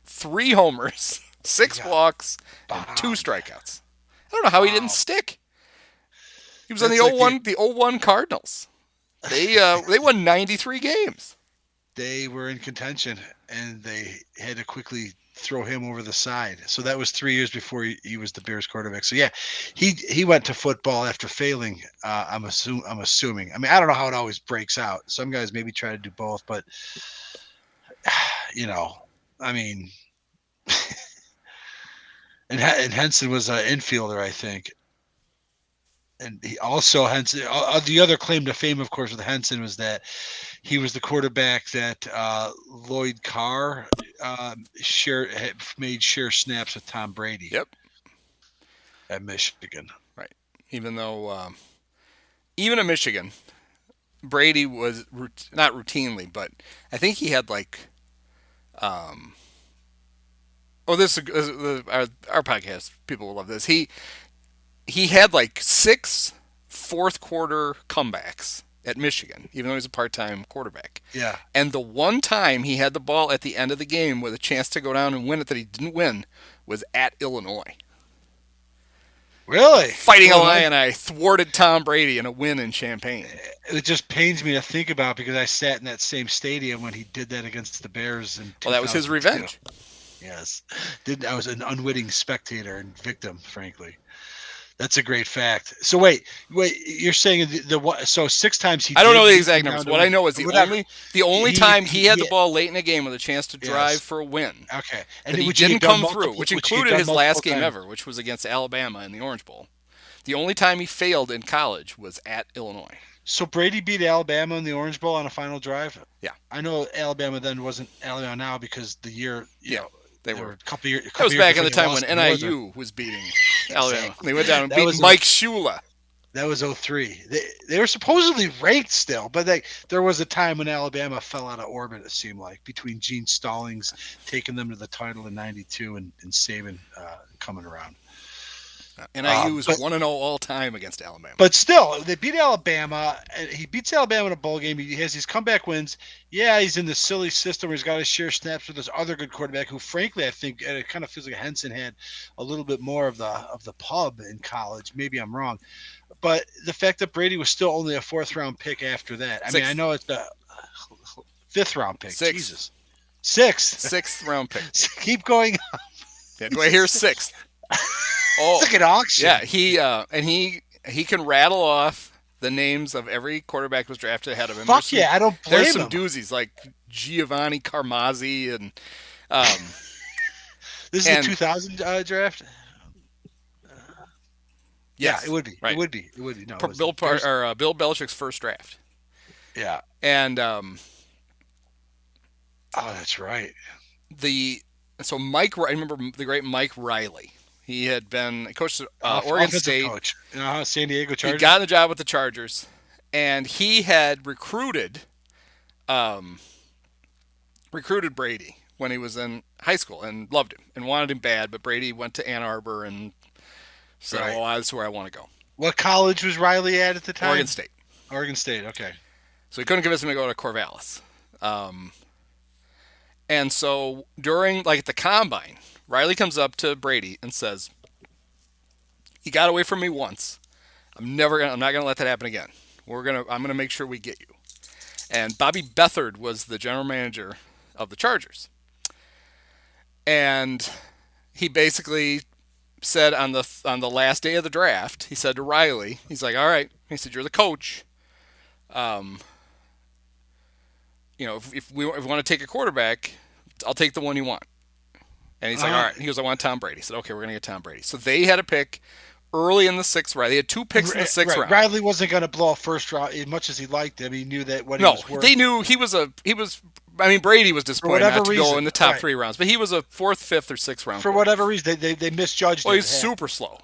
3 homers, 6 walks, and 2 strikeouts. I don't know how he didn't stick. He was on the 0-1 Cardinals. They won 93 games. They were in contention, and they had to quickly throw him over the side. So that was 3 years before he was the Bears quarterback. So yeah, he went to football after failing. I'm assuming. I mean, I don't know how it always breaks out. Some guys maybe try to do both, but I mean, and Henson was an infielder, I think. And he also Henson. The other claim to fame, of course, with Henson was that he was the quarterback that Lloyd Carr made share snaps with Tom Brady. Yep. At Michigan. Right. Even though, even at Michigan, Brady was not routinely, but I think he had like. This is our podcast. People will love this. He had like 6 fourth quarter comebacks at Michigan, even though he's a part-time quarterback. Yeah. And the one time he had the ball at the end of the game with a chance to go down and win it that he didn't win was at Illinois. Really? Fighting Illini thwarted Tom Brady in a win in Champaign. It just pains me to think about because I sat in that same stadium when he did that against the Bears. Well, that was his revenge. Yes. I was an unwitting spectator and victim, frankly. That's a great fact. So wait, you're saying so 6 times he? I don't know the exact numbers. What I know is the only time he had the ball late in the game with a chance to drive for a win. Okay, and he didn't come through, which included his last game ever, which was against Alabama in the Orange Bowl. The only time he failed in college was at Illinois. So Brady beat Alabama in the Orange Bowl on a final drive. Yeah, I know Alabama then wasn't Alabama now because the year they were a couple years. That was back in the time when NIU was beating Alabama. They went down and beat Mike Shula. That was 2003. They were supposedly ranked still, but there was a time when Alabama fell out of orbit, it seemed like, between Gene Stallings taking them to the title in '92 and Saban coming around. NIU was 1-0 all time against Alabama. But still, they beat Alabama. He beats Alabama in a bowl game. He has these comeback wins. Yeah, he's in the silly system where he's got to share snaps with this other good quarterback who, frankly, I think it kind of feels like Henson had a little bit more of the pub in college. Maybe I'm wrong. But the fact that Brady was still only a 4th-round pick after that. I mean, I know it's a 5th-round pick. Jesus. 6th. 6th-round pick. Keep going up. Yeah, do I hear 6th? Oh, it's like an auction. Yeah, he can rattle off the names of every quarterback who was drafted ahead of him. I don't blame him. There's some doozies like Giovanni Carmazzi and. This is the 2000 draft. Yes, yeah, it would be. Right. It would be. No, Bill Belichick's first draft. Yeah, and oh, that's right. Mike, I remember the great Mike Riley. He had been coached at Oregon State. Coach. San Diego Chargers. He got the job with the Chargers, and he had recruited Brady when he was in high school and loved him and wanted him bad. But Brady went to Ann Arbor and said, "Oh, that's where I want to go." What college was Riley at the time? Oregon State. Oregon State. Okay. So he couldn't convince him to go to Corvallis. And so during like the combine, Riley comes up to Brady and says, "You got away from me once. I'm not gonna let that happen again. I'm gonna make sure we get you." And Bobby Beathard was the general manager of the Chargers. And he basically said on the last day of the draft, he said to Riley, he's like, "All right," he said, "you're the coach. If we want to take a quarterback, I'll take the one you want." And he's like, "All right." He goes, "I want Tom Brady." He said, "Okay, we're gonna get Tom Brady." So they had a pick early in the 6th round. They had 2 picks in the 6th round. Riley wasn't going to blow a first round as much as he liked him. He knew that what he No, was worth. they knew he was. I mean, Brady was disappointed not to go in the top 3 rounds, but he was a 4th, 5th, or 6th round. For whatever reason, they misjudged him. Well, he's super slow.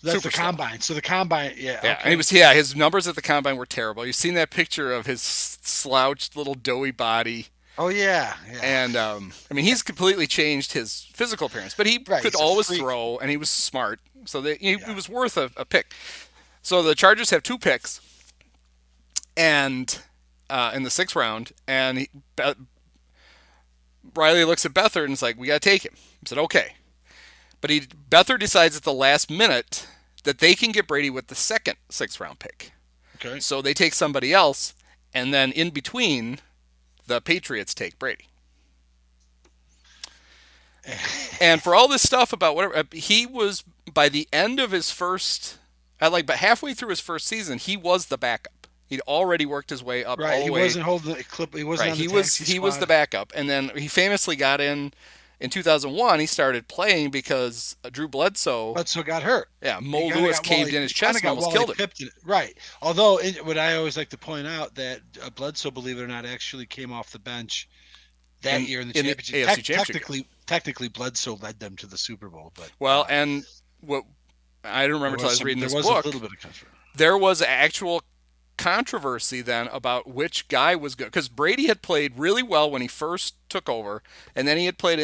That's the combine. So the combine, yeah. Yeah, okay. and his numbers at the combine were terrible. You've seen that picture of his slouched little doughy body. Oh yeah. And I mean, he's completely changed his physical appearance, but he could always throw, and he was smart, so he was worth a pick. So the Chargers have 2 picks, and in the 6th round, and Riley looks at Beathard and is like, "We got to take him." He said, "Okay," but Beathard decides at the last minute that they can get Brady with the 2nd 6th round pick. Okay. So they take somebody else, and then in between, the Patriots take Brady. And for all this stuff about whatever, he was, by the end of his first, but halfway through his first season, he was the backup. He'd already worked his way up. Right, all the he way. wasn't holding the clip. He wasn't. Right, on the he was the backup, and then he famously got in 2001. He started playing because Drew Bledsoe got hurt. Yeah, Mo Lewis caved in his chest and almost killed him. Right. Although, what I always like to point out that Bledsoe, believe it or not, actually came off the bench that year in the championship. The AFC championship. Technically, Bledsoe led them to the Super Bowl. But and what I don't remember until I was reading this book. There was a little bit of controversy. There was actual controversy then about which guy was good, because Brady had played really well when he first took over, and then he had played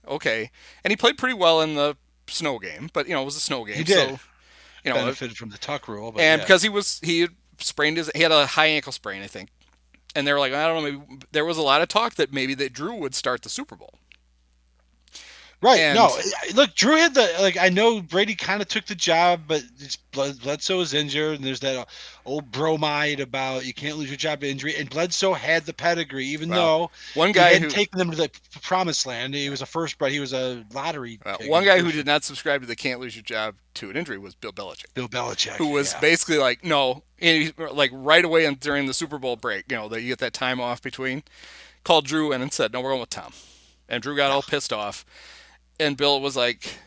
okay, and he played pretty well in the snow game, but it was a snow game. He did. So, benefited from the tuck rule, but and because he had sprained he had a high ankle sprain, I think, and they were like, I don't know, maybe there was a lot of talk that maybe that Drew would start the Super Bowl. Right. No, look, Drew had I know Brady kind of took the job, but Bledsoe was injured, and there's that old bromide about you can't lose your job to injury. And Bledsoe had the pedigree, even though one guy he hadn't taken them to the promised land. He was he was a lottery. One guy who did not subscribe to the can't lose your job to an injury was Bill Belichick. Who was basically like, no, like right away during the Super Bowl break, that you get that time off between, called Drew in and said, "No, we're going with Tom." And Drew got all pissed off. And Bill was like,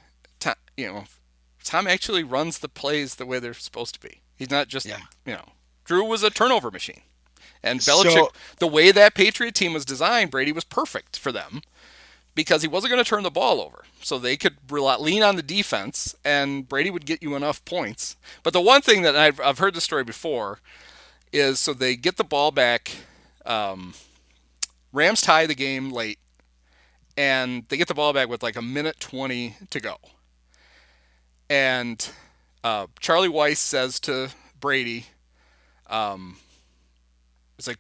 Tom actually runs the plays the way they're supposed to be. He's not just, Drew was a turnover machine. And Belichick, the way that Patriot team was designed, Brady was perfect for them because he wasn't going to turn the ball over. So they could lean on the defense, and Brady would get you enough points. But the one thing that I've heard the story before is, so they get the ball back. Rams tie the game late. And they get the ball back with like 1:20 to go. And Charlie Weiss says to Brady, it's like,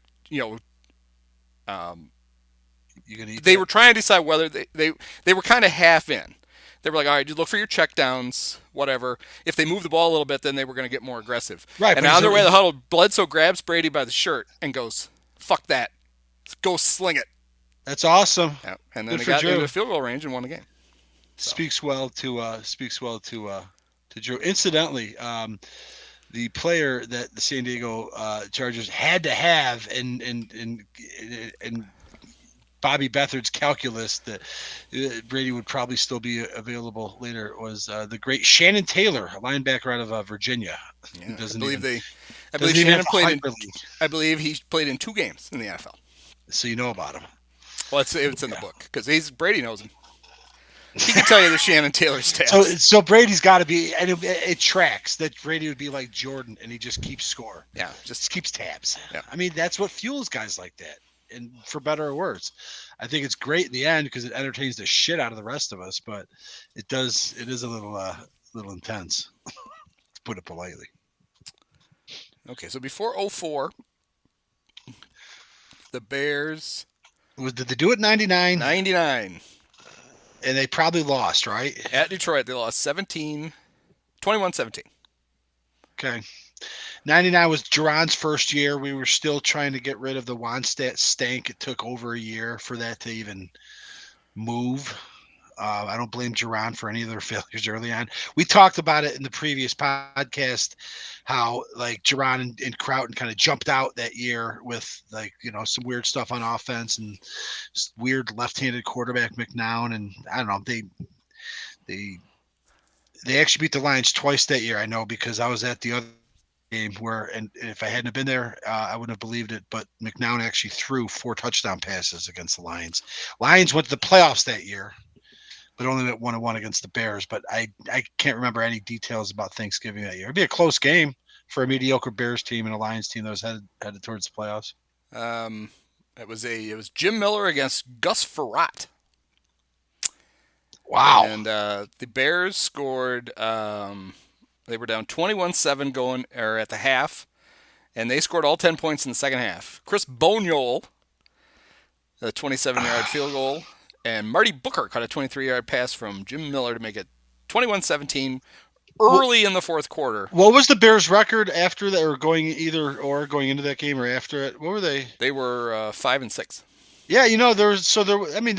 they were trying to decide whether they were kind of half in. They were like, all right, just look for your check downs, whatever. If they move the ball a little bit, then they were going to get more aggressive. Right. And on their way to the huddle, Bledsoe grabs Brady by the shirt and goes, "Fuck that. Go sling it." That's awesome. Yeah. And then they got into the field goal range and won the game. So. Speaks well to Drew. Incidentally, the player that the San Diego Chargers had to have in Bobby Beathard's calculus that Brady would probably still be available later was the great Shannon Taylor, a linebacker out of Virginia. Yeah, I believe Shannon played I believe he played in 2 games in the NFL. So you know about him. Well, it's in the book because Brady knows him. He can tell you the Shannon Taylor stats. So Brady's got to be, and it tracks that Brady would be like Jordan, and he just keeps score. Yeah, just keeps tabs. Yeah. I mean, that's what fuels guys like that, and for better or worse, I think it's great in the end because it entertains the shit out of the rest of us. But it is a little intense, to put it politely. Okay, so before 2004, the Bears Did they do it 99? 99. And they probably lost, right? At Detroit, they lost 21-17. Okay. 99 was Duran's first year. We were still trying to get rid of the Wannstedt stank. It took over a year for that to even move. I don't blame Duran for any of their failures early on. We talked about it in the previous podcast, how like Duran and Croughton kind of jumped out that year with like, some weird stuff on offense and weird left-handed quarterback McNown. And I don't know, they actually beat the Lions twice that year. I know because I was at the other game and if I hadn't been there, I wouldn't have believed it. But McNown actually threw 4 touchdown passes against the Lions. Lions went to the playoffs that year, but only went 1-1 against the Bears. But I can't remember any details about Thanksgiving that year. It'd be a close game for a mediocre Bears team and a Lions team that was headed towards the playoffs. It was Jim Miller against Gus Frerotte. Wow. And the Bears scored. They were down 21-7 at the half, and they scored all 10 points in the second half. Chris Boniol, a 27-yard field goal, and Marty Booker caught a 23-yard pass from Jim Miller to make it 21-17 early in the fourth quarter. What was the Bears' record after that, or going into that game or after it? What were they? They were 5-6. Yeah, they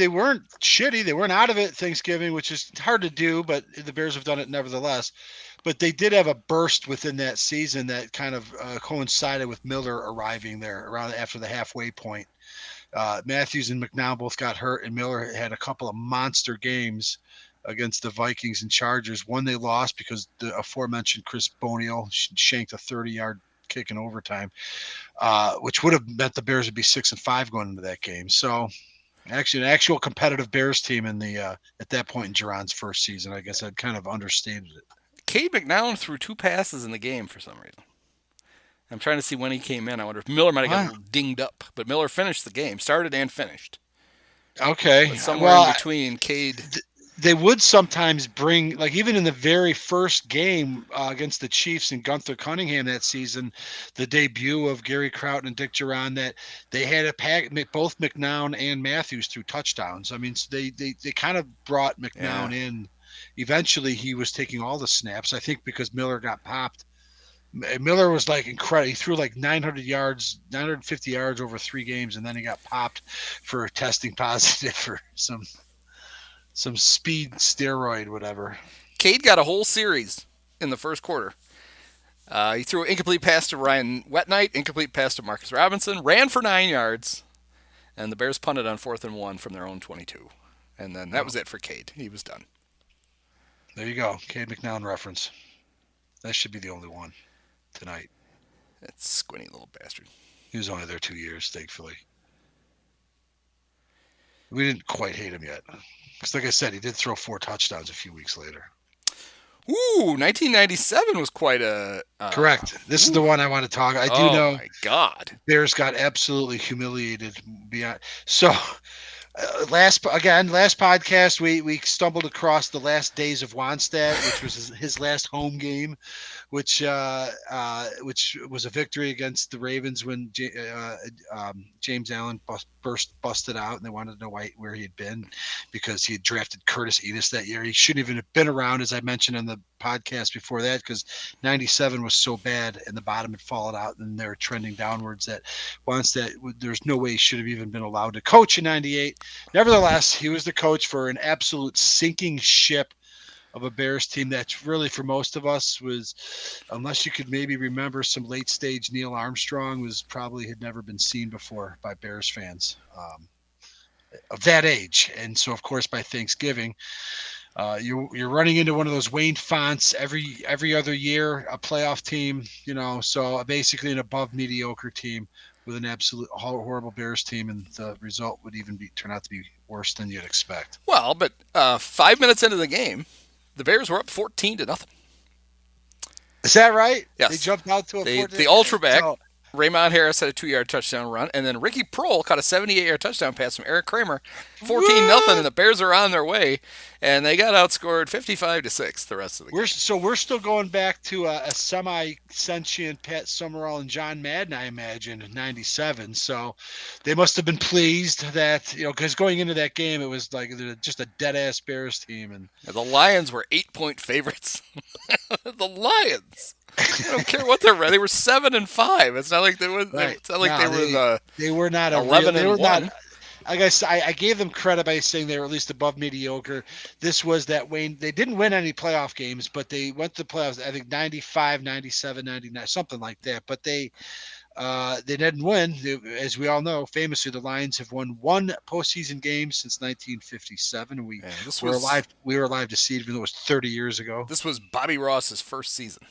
weren't shitty. They weren't out of it Thanksgiving, which is hard to do, but the Bears have done it nevertheless. But they did have a burst within that season that kind of coincided with Miller arriving there around after the halfway point. Matthews and McNown both got hurt, and Miller had a couple of monster games against the Vikings and Chargers. One they lost because the aforementioned Chris Boniol shanked a 30-yard kick in overtime, which would have meant the Bears would be 6-5 going into that game. So actually an actual competitive Bears team in the at that point in Duran's first season. I guess I'd kind of understated it. Cade McNown threw 2 passes in the game for some reason. I'm trying to see when he came in. I wonder if Miller might have gotten dinged up, but Miller finished the game, started and finished. Okay. But somewhere in between, Cade. They would sometimes bring, like even in the very first game against the Chiefs and Gunther Cunningham that season, the debut of Gary Croughton and Dick Duran, that they had a pack, both McNown and Matthews threw touchdowns. I mean, so they kind of brought McNown in. Eventually, he was taking all the snaps, I think, because Miller got popped. Miller was like incredible. He threw like 950 yards over 3 games, and then he got popped for testing positive for some speed steroid, whatever. Cade got a whole series in the first quarter. He threw an incomplete pass to Ryan Wetnight, incomplete pass to Marcus Robinson, ran for 9 yards, and the Bears punted on 4th and 1 from their own 22. And then that was it for Cade. He was done. There you go. Cade McNown reference. That should be the only one tonight. That squinty little bastard. He was only there 2 years, thankfully. We didn't quite hate him yet. Because like I said, he did throw 4 touchdowns a few weeks later. Ooh, 1997 was quite a... Correct. This is the one I want to talk. I do know. Oh, my God. Bears got absolutely humiliated. So, last podcast, we stumbled across the last days of Wannstedt, which was his last home game, which was a victory against the Ravens when James Allen busted out, and they wanted to know where he had been because he had drafted Curtis Enos that year. He shouldn't even have been around, as I mentioned on the podcast before that, because 97 was so bad and the bottom had fallen out and they were trending downwards that Wannstedt, there's no way he should have even been allowed to coach in 98. Nevertheless, he was the coach for an absolute sinking ship of a Bears team that really, for most of us, was, unless you could maybe remember some late stage Neil Armstrong, was probably had never been seen before by Bears fans of that age. And so, of course, by Thanksgiving, you're running into one of those Wayne Fonts every other year, a playoff team, so basically an above mediocre team with an absolute horrible Bears team, and the result would even turn out to be worse than you'd expect. Well, but 5 minutes into the game, the Bears were up 14-0. Is that right? Yes. They jumped out to a 14. The ultra back Raymond Harris had a 2-yard touchdown run, and then Ricky Prohl caught a 78-yard touchdown pass from Eric Kramer, 14-0, and the Bears are on their way, and they got outscored 55-6 the rest of the game. We're still going back to a semi-sentient Pat Summerall and John Madden, I imagine, in '97. So they must have been pleased that, because going into that game, it was like just a dead-ass Bears team. And the Lions were 8-point favorites. The Lions. I don't care what they're running. They were 7-5. It's not like they were. Right. It's not like they were not 11-1. I guess I gave them credit by saying they were at least above mediocre. This was that Wayne. They didn't win any playoff games, but they went to the playoffs. I think 95, 97, 99, something like that. But they didn't win. As we all know, famously, the Lions have won one postseason game since 1957. We were alive. We were alive to see it, even though it was 30 years ago. This was Bobby Ross's first season.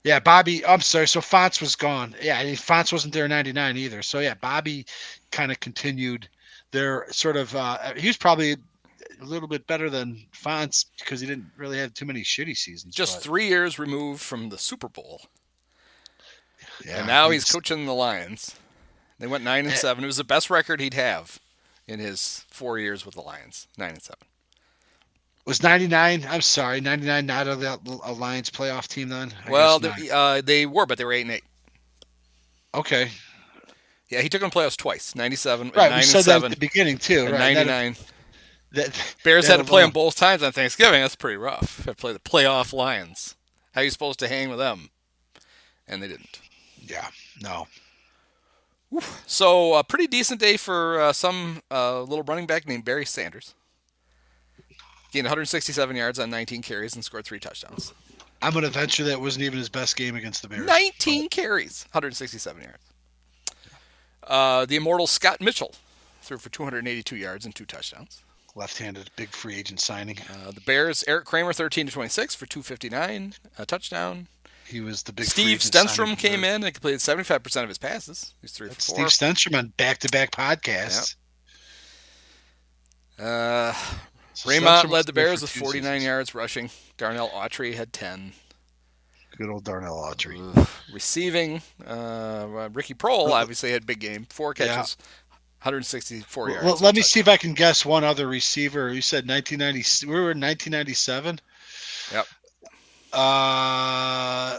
Yeah, Bobby. I'm sorry. So Fonts was gone. Yeah, Fonts wasn't there in '99 either. So yeah, Bobby kind of continued their sort of. He was probably a little bit better than Fonts because he didn't really have too many shitty seasons. Just 3 years removed from the Super Bowl. Yeah, and now he's coaching the Lions. They went 9-7. It was the best record he'd have in his 4 years with the Lions. 9-7. Was 99? I'm sorry, 99 not of the Lions playoff team then? They were, but they were 8-8. Okay. Yeah, he took them playoffs twice. 97, right, 9 we said 7, that at the beginning too. And right. 99. Bears had to play them both times on Thanksgiving. That's pretty rough. Had to play the playoff Lions. How are you supposed to hang with them? And they didn't. Yeah, no. So a pretty decent day for some little running back named Barry Sanders. Gained 167 yards on 19 carries and scored 3 touchdowns. I'm going to venture that wasn't even his best game against the Bears. 19 carries, 167 yards. The immortal Scott Mitchell threw for 282 yards and 2 touchdowns. Left-handed, big free agent signing. The Bears, Eric Kramer, 13-26 for 259, a touchdown. He was the big Steve Stenstrom came in and completed 75% of his passes. He's 3 for 4. Steve Stenstrom on back-to-back podcasts. Yep. Raymond led the Bears with 49 yards rushing. Darnell Autry had 10. Good old Darnell Autry. Receiving, Ricky Prohl obviously had a big game. 4 catches, 164 yards. Well, let me see if I can guess one other receiver. You said 1990. We were in 1997. Yep.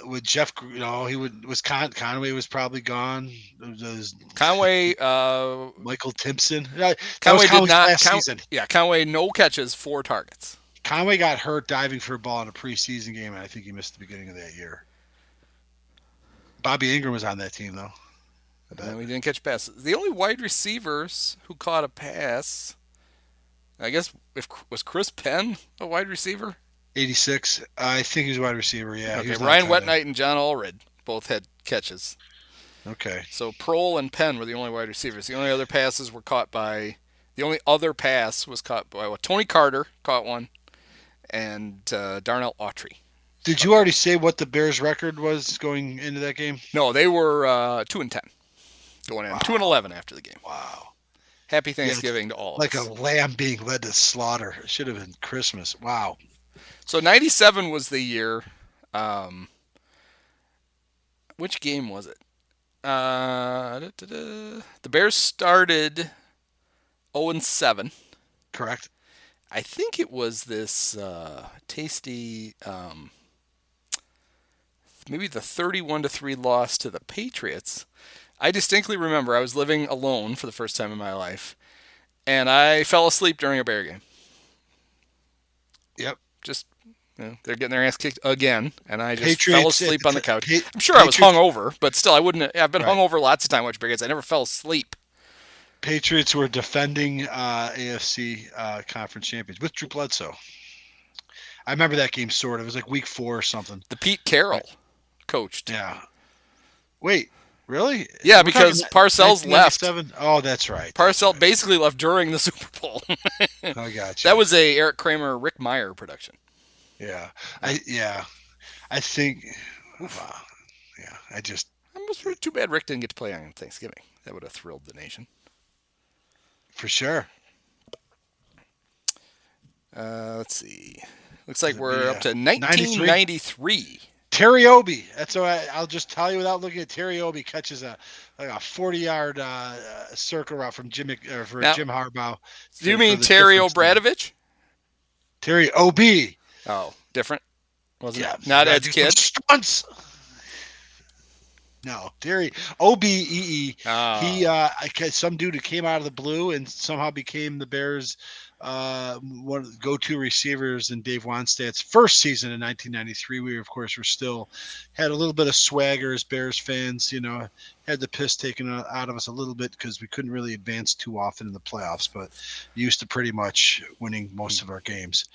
With Jeff, Conway was probably gone. Conway, Michael Timpson. Conway did not. Last season. Yeah, Conway no catches, 4 targets. Conway got hurt diving for a ball in a preseason game, and I think he missed the beginning of that year. Bobby Ingram was on that team though. And we didn't catch passes. The only wide receivers who caught a pass, I guess, was Chris Penn a wide receiver? 86. I think he was a wide receiver, yeah. Okay, Ryan Wetnight and John Allred both had catches. Okay. So Prohl and Penn were the only wide receivers. The only other passes were caught by... The only other pass was caught by... Tony Carter caught one, and Darnell Autry. Did you already say what the Bears' record was going into that game? No, they were 2-10 going in. Wow. 2-11 after the game. Wow. Happy Thanksgiving to all of us. Like a lamb being led to slaughter. It should have been Christmas. Wow. So 97 was the year. Which game was it? The Bears started 0-7. Correct. I think it was this tasty, maybe the 31-3 loss to the Patriots. I distinctly remember I was living alone for the first time in my life, and I fell asleep during a Bear game. Yep. Just, they're getting their ass kicked again, and I just Patriots, fell asleep on the couch. I'm sure I was hungover, but still, I wouldn't. I've been hungover lots of time watching Bear games. I never fell asleep. Patriots were defending AFC conference champions with Drew Bledsoe. I remember that game sort of. It was like week 4 or something. The Pete Carroll coached. Yeah. Wait, really? Yeah, because Parcells left. Oh, that's right. Parcells basically left during the Super Bowl. I got you. That was a Eric Kramer, Rick Meyer production. Yeah. I think. It was too bad Rick didn't get to play on Thanksgiving. That would have thrilled the nation. For sure. Let's see. Looks like we're up to 1993. Terry Obi. That's what I'll just tell you without looking at Terry Obi catches a 40-yard circle route from Jim Harbaugh. Do you mean Terry Obradovich? Terry Obi. Oh, different. Wasn't Yeah, it? Not Ed's kid. Stunts. No, Terry Obee. He some dude who came out of the blue and somehow became the Bears' one of the go-to receivers in Dave Wannstedt's first season in 1993. We, of course, still had a little bit of swagger as Bears fans. Had the piss taken out of us a little bit because we couldn't really advance too often in the playoffs, but used to pretty much winning most of our games.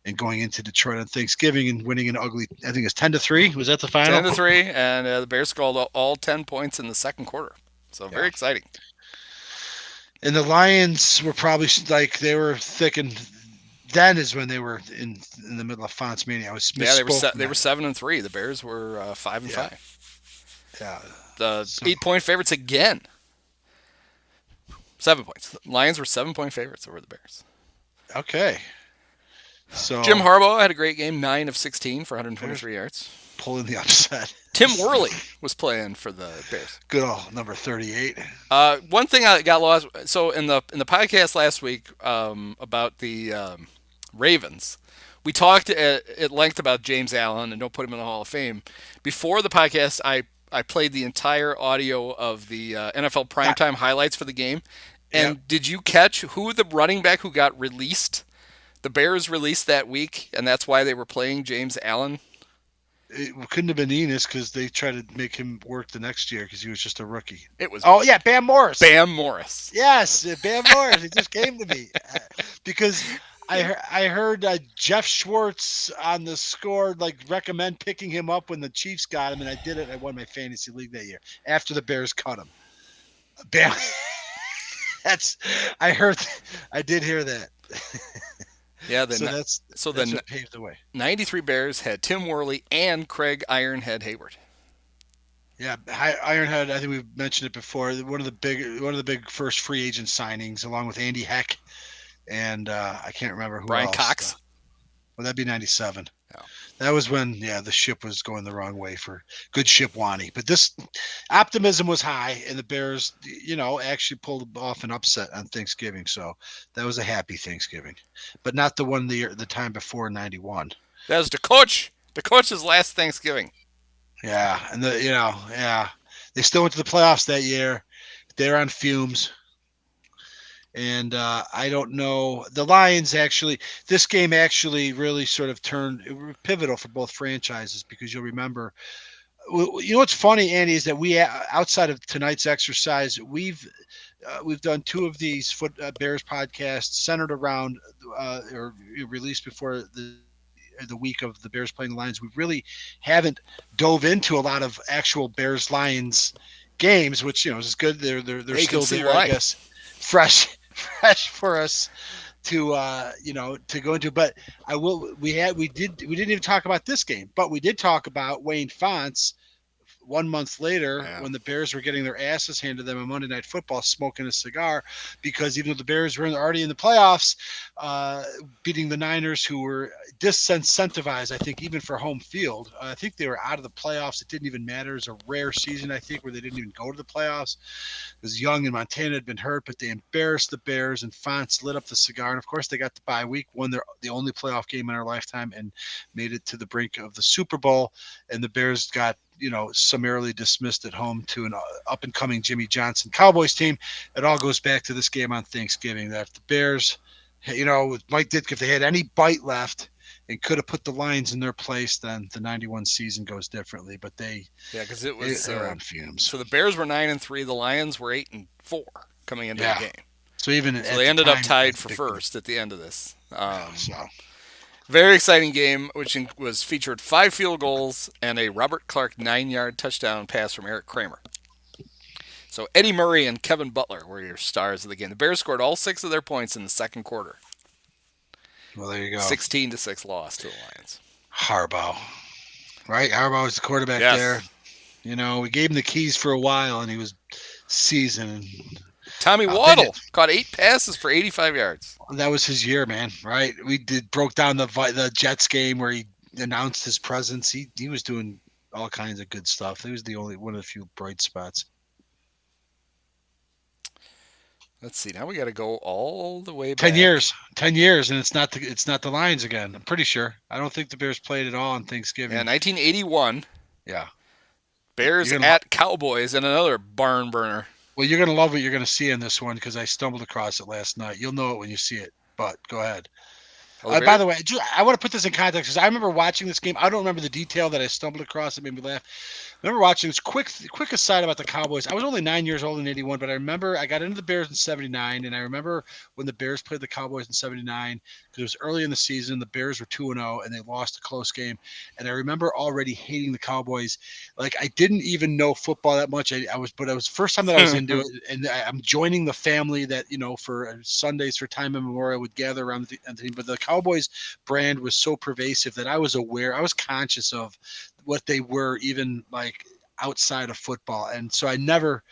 And going into Detroit on Thanksgiving and winning an ugly, I think it's 10-3. Was that the final? 10-3, and the Bears scored all 10 points in the second quarter. So very exciting. And the Lions were probably they were thick, and then is when they were in the middle of Fonts Mania. They were 7-3. The Bears were 5-5. Yeah. The 8-point favorites again. 7 points. Lions were 7-point favorites over the Bears. Okay. So Jim Harbaugh had a great game, 9 of 16 for 123 yards. Pulling the upset. Tim Worley was playing for the Bears. Good old number 38. One thing I got lost. So in the podcast last week about the Ravens, we talked at length about James Allen and don't put him in the Hall of Fame. Before the podcast, I played the entire audio of the NFL primetime highlights for the game. And did you catch who the running back who got released? The Bears released that week, and that's why they were playing James Allen. It couldn't have been Enos because they tried to make him work the next year because he was just a rookie. It was. Oh yeah, Bam Morris. Bam Morris. Yes, Bam Morris. It just came to me because I heard Jeff Schwartz on the Score recommend picking him up when the Chiefs got him, and I did it. I won my fantasy league that year after the Bears cut him. Bam. I did hear that. Yeah, that's what paved the way. 93 Bears had Tim Worley and Craig Ironhead Hayward. Yeah, Ironhead. I think we've mentioned it before. One of the big first free agent signings, along with Andy Heck, and I can't remember who. Brian else. Cox. Well, that'd be 97. Oh. That was when the ship was going the wrong way for good ship Wani. But this optimism was high, and the Bears, actually pulled off an upset on Thanksgiving. So that was a happy Thanksgiving, but not the one the time before 91. That was the coach's last Thanksgiving. Yeah, and they still went to the playoffs that year. They're on fumes. And I don't know. The Lions this game really sort of turned pivotal for both franchises because you'll remember. What's funny, Andy, is that we outside of tonight's exercise, we've done 2 of these Bears podcasts centered around or released before the week of the Bears playing the Lions. We really haven't dove into a lot of actual Bears Lions games, which is good. They're still there, I guess, fresh for us to go into. But we didn't even talk about this game, but we did talk about Wayne Fonts 1 month later when the Bears were getting their asses handed to them on Monday Night Football, smoking a cigar, because even though the Bears were already in the playoffs, beating the Niners, who were disincentivized, I think, even for home field. I think they were out of the playoffs. It didn't even matter. It was a rare season, I think, where they didn't even go to the playoffs because Young and Montana had been hurt, but they embarrassed the Bears, and Fonts lit up the cigar. And, of course, they got the bye week, won the only playoff game in our lifetime, and made it to the brink of the Super Bowl. And the Bears got summarily dismissed at home to an up-and-coming Jimmy Johnson Cowboys team. It all goes back to this game on Thanksgiving, that if the Bears, with Mike Ditka, if they had any bite left and could have put the Lions in their place, then the 91 season goes differently. But because it was on fumes. So the Bears were 9-3, the Lions were 8-4 coming into the game. So they ended up tied for first at the end of this. Very exciting game, which was featured 5 field goals and a Robert Clark 9-yard touchdown pass from Eric Kramer. So Eddie Murray and Kevin Butler were your stars of the game. The Bears scored all 6 of their points in the second quarter. Well, there you go. 16-6 loss to the Lions. Harbaugh. Right? Harbaugh was the quarterback there. We gave him the keys for a while, and he was seasoned. Tommy Waddle caught 8 passes for 85 yards. That was his year, man. Right? We broke down the Jets game where he announced his presence. He was doing all kinds of good stuff. He was the only one of the few bright spots. Let's see. Now we got to go all the way back. 10 years, and it's not the Lions again. I'm pretty sure. I don't think the Bears played at all on Thanksgiving. Yeah, 1981. Yeah. Bears at Cowboys and another barn burner. Well, you're gonna love what you're gonna see in this one because I stumbled across it last night. You'll know it when you see it. But go ahead. By the way, I want to put this in context because I remember watching this game. I don't remember the detail that I stumbled across. It made me laugh. I remember watching this quick aside about the Cowboys. I was only 9 years old in 81, but I remember I got into the Bears in 79, and I remember when the Bears played the Cowboys in 79 because it was early in the season. The Bears were 2-0, and they lost a close game. And I remember already hating the Cowboys. Like, I didn't even know football that much. But it was the first time that I was into it, and I'm joining the family that, for Sundays for time immemorial would gather around the team. But the Cowboys brand was so pervasive that I was conscious of what they were, even like outside of football. And so I never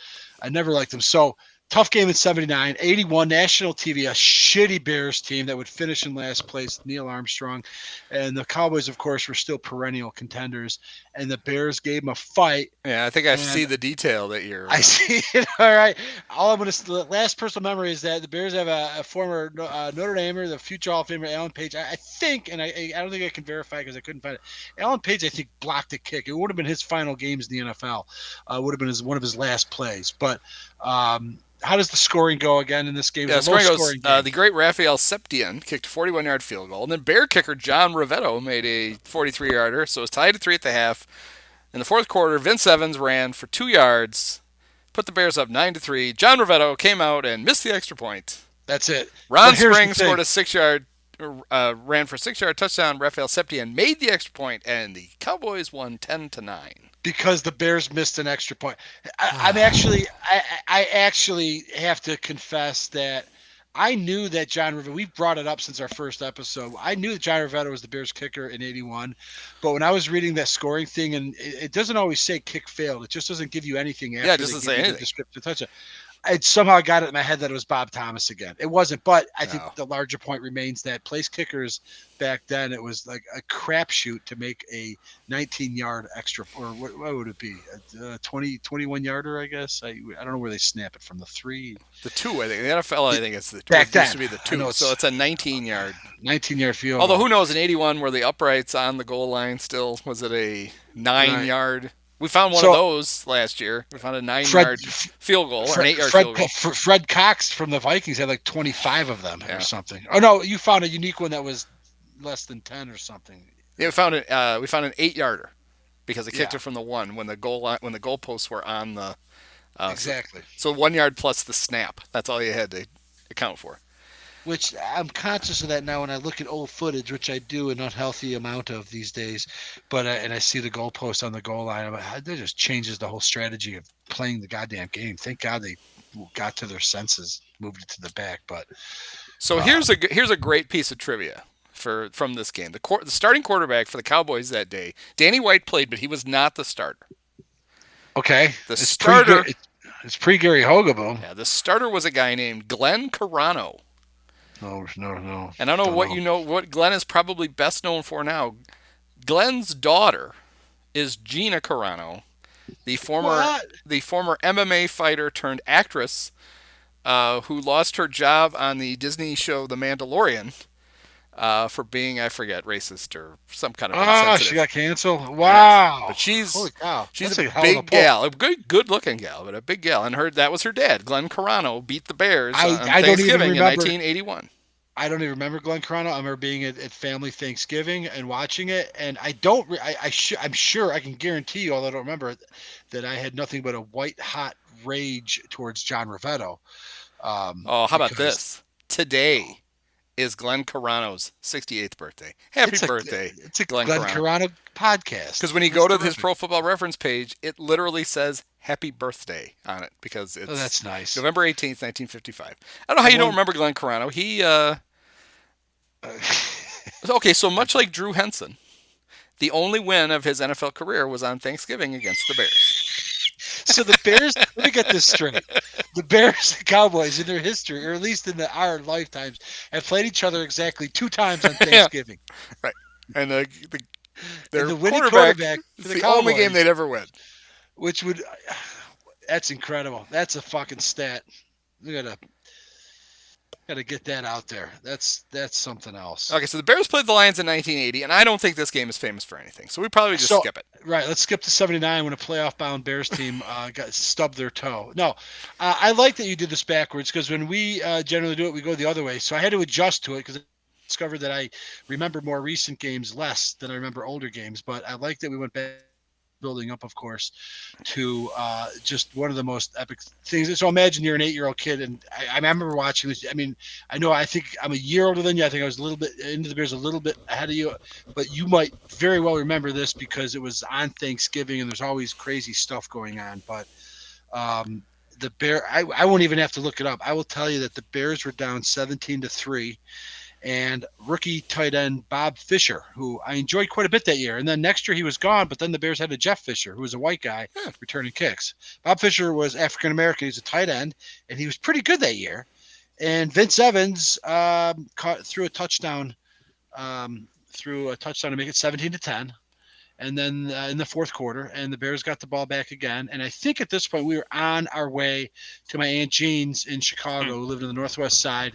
liked them. So tough game in 79, 81 national TV, a shitty Bears team that would finish in last place, Neil Armstrong. And the Cowboys, of course, were still perennial contenders. And the Bears gave them a fight. Yeah, I think I see the detail that you're... I see it. All right. The last personal memory is that the Bears have a former Notre Damer, the future Hall of Famer, Alan Page. I think, and I don't think I can verify because I couldn't find it. Alan Page, I think, blocked a kick. It would have been his final games in the NFL. Would have been one of his last plays. But... how does the scoring go again in this game? Yeah, the scoring goes, the great Raphael Septien kicked a 41-yard field goal, and then Bear kicker John Rivetto made a 43-yarder, so it was tied at 3 at the half. In the fourth quarter, Vince Evans ran for 2 yards, put the Bears up 9-3. John Rivetto came out and missed the extra point. That's it. Ron Springs scored a 6-yard, ran for a 6-yard touchdown. Raphael Septien made the extra point, and the Cowboys won 10-9. Because the Bears missed an extra point. I actually have to confess that I knew that John Rivetto, we brought it up since our first episode. I knew that John Rivetto was the Bears kicker in 81. But when I was reading that scoring thing, and it doesn't always say kick failed. It just doesn't give you anything after. Yeah, it doesn't say anything. Descriptive touchdown. I somehow got it in my head that it was Bob Thomas again. It wasn't, but I think the larger point remains that place kickers back then, it was like a crapshoot to make a 19-yard extra, or what would it be? A 21-yarder, I guess. I don't know where they snap it from, the 3. The 2, I think. The NFL, I think it's the 2. Back then. It used to be the 2, so it's a 19-yard. 19-yard field. Although who knows, in 81, were the uprights on the goal line still? Was it a 9-yard? We found one of those last year. We found a 9-yard field goal or an 8-yard field goal. Fred Cox from the Vikings had like 25 of them or something. Oh no, you found a unique one that was less than 10 or something. Yeah, we found an 8-yarder because it kicked it from the 1 when the goalposts were on the exactly. So 1 yard plus the snap. That's all you had to account for. Which I'm conscious of that now when I look at old footage, which I do an unhealthy amount of these days. But and I see the goalpost on the goal line. I'm like, that just changes the whole strategy of playing the goddamn game. Thank God they got to their senses, moved it to the back. But so here's a great piece of trivia from this game. The starting quarterback for the Cowboys that day, Danny White played, but he was not the starter. Okay, the starter. It's pre-Gary Hogebo. Yeah, the starter was a guy named Glenn Carano. No. And I don't know what Glenn is probably best known for now. Glenn's daughter is Gina Carano, the former MMA fighter turned actress, who lost her job on the Disney show The Mandalorian for being, I forget, racist or some kind of insensitive. She got canceled. Wow. Yes. But she's holy cow. She's a big gal, a good looking gal, but a big gal. And that was her dad. Glenn Carano beat the Bears on Thanksgiving in 1981. I don't even remember Glenn Carano. I remember being at family Thanksgiving and watching it, and I'm sure I can guarantee you, although I don't remember, that I had nothing but a white hot rage towards John Rivetto. How about this? Today is Glenn Carano's 68th birthday. Happy birthday! It's a Glenn Carano podcast. Because when you go to his Pro Football Reference page, it literally says "Happy Birthday" on it because it's that's nice. November 18th, 1955. I don't know how you don't remember Glenn Carano. He okay, so much like Drew Henson, the only win of his NFL career was on Thanksgiving against the Bears. So the Bears, let me get this straight. The Bears and Cowboys in their history, or at least in our lifetimes, have played each other exactly 2 times on Thanksgiving. Right. And the Their the winning quarterback for is the the only game Cowboys, they'd ever win. which would that's incredible. That's a fucking stat. We gotta get that out there. That's something else. Okay, so the Bears played the Lions in 1980, and I don't think this game is famous for anything, so we probably just skip it. Right, let's skip to 79 when a playoff-bound Bears team got stubbed their toe. No, I like that you did this backwards because when we generally do it, we go the other way. So I had to adjust to it because I discovered that I remember more recent games less than I remember older games. But I like that we went back, building up, of course, to just one of the most epic things. So imagine you're an 8-year-old kid, and I remember watching this. I mean, I think I'm a year older than you. I think I was a little bit into the Bears, a little bit ahead of you, but you might very well remember this because it was on Thanksgiving, and there's always crazy stuff going on. But the Bear, I won't even have to look it up. I will tell you that the Bears were down 17-3. And rookie tight end Bob Fisher, who I enjoyed quite a bit that year. And then next year he was gone, but then the Bears had a Jeff Fisher, who was a white guy returning kicks. Bob Fisher was African-American. He's a tight end, and he was pretty good that year. And Vince Evans threw a touchdown to make it 17-10. And then in the fourth quarter, and the Bears got the ball back again. And I think at this point we were on our way to my Aunt Jean's in Chicago, who lived on the northwest side,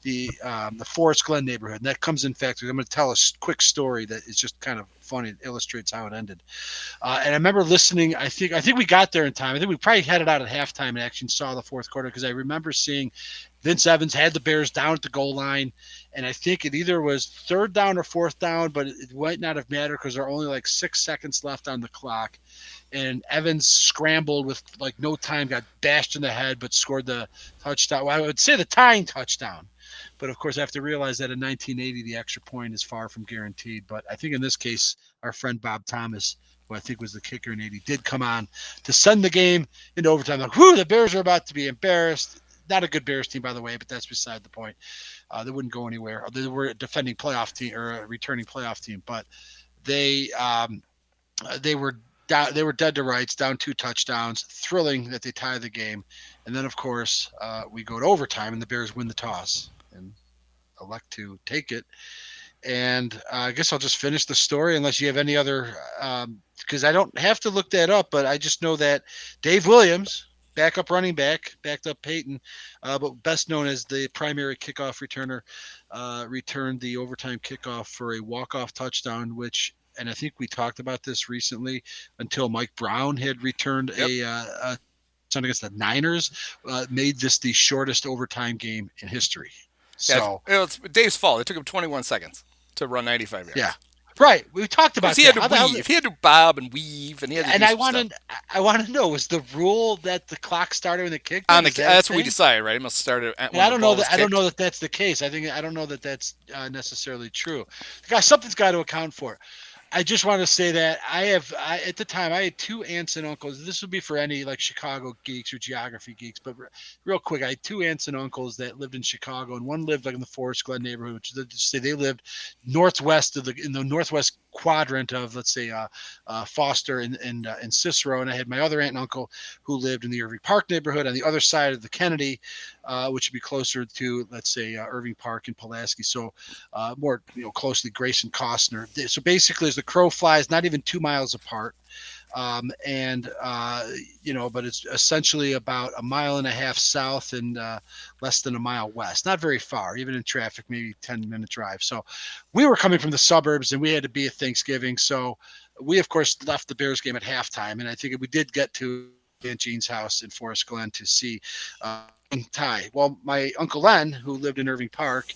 the Forest Glen neighborhood. And that comes in fact, I'm going to tell a quick story that is just kind of funny. It illustrates how it ended. And I remember listening. I think we got there in time. I think we probably had it out at halftime and actually saw the fourth quarter because I remember seeing Vince Evans had the Bears down at the goal line. And I think it either was third down or fourth down, but it might not have mattered because there are only like 6 seconds left on the clock. And Evans scrambled with like no time, got bashed in the head, but scored the touchdown. Well, I would say the tying touchdown. But, of course, I have to realize that in 1980, the extra point is far from guaranteed. But I think in this case, our friend Bob Thomas, who I think was the kicker in 80, did come on to send the game into overtime. Like, whoo, the Bears are about to be embarrassed. Not a good Bears team, by the way, but that's beside the point. They wouldn't go anywhere. They were a defending playoff team or a returning playoff team, but they were down, they were dead to rights, down 2 touchdowns. Thrilling that they tie the game, and then of course we go to overtime, and the Bears win the toss and elect to take it. And I guess I'll just finish the story unless you have any other, because I don't have to look that up, but I just know that Dave Williams, backup running back, backed up Peyton, but best known as the primary kickoff returner, returned the overtime kickoff for a walk-off touchdown, which, and I think we talked about this recently, until Mike Brown had returned a touchdown against the Niners, made this the shortest overtime game in history. So it's Dave's fault. It took him 21 seconds to run 95 yards. Yeah. Right, we talked about that. He had to weave. He had to bob and weave, and he had to. And I want to know: was the rule that the clock started when the kick? That's what we decided, right? It must start at. I don't know that. I don't know that that's the case. I don't know that that's necessarily true. Something's got to account for it. I just want to say that at the time I had 2 aunts and uncles. This would be for any like Chicago geeks or geography geeks, but real quick, I had 2 aunts and uncles that lived in Chicago, and one lived like in the Forest Glen neighborhood, which they lived northwest in the northwest quadrant of, let's say, Foster and Cicero. And I had my other aunt and uncle who lived in the Irving Park neighborhood on the other side of the Kennedy, which would be closer to, let's say, Irving Park and Pulaski. So more closely Grayson Costner. So basically, as the crow flies, not even 2 miles apart. But it's essentially about 1.5 miles south and less than 1 mile west. Not very far, even in traffic, maybe 10-minute drive. So we were coming from the suburbs, and we had to be at Thanksgiving. So we, of course, left the Bears game at halftime, and I think we did get to Aunt Jean's house in Forest Glen to see Ty. Well, my Uncle Len, who lived in Irving Park,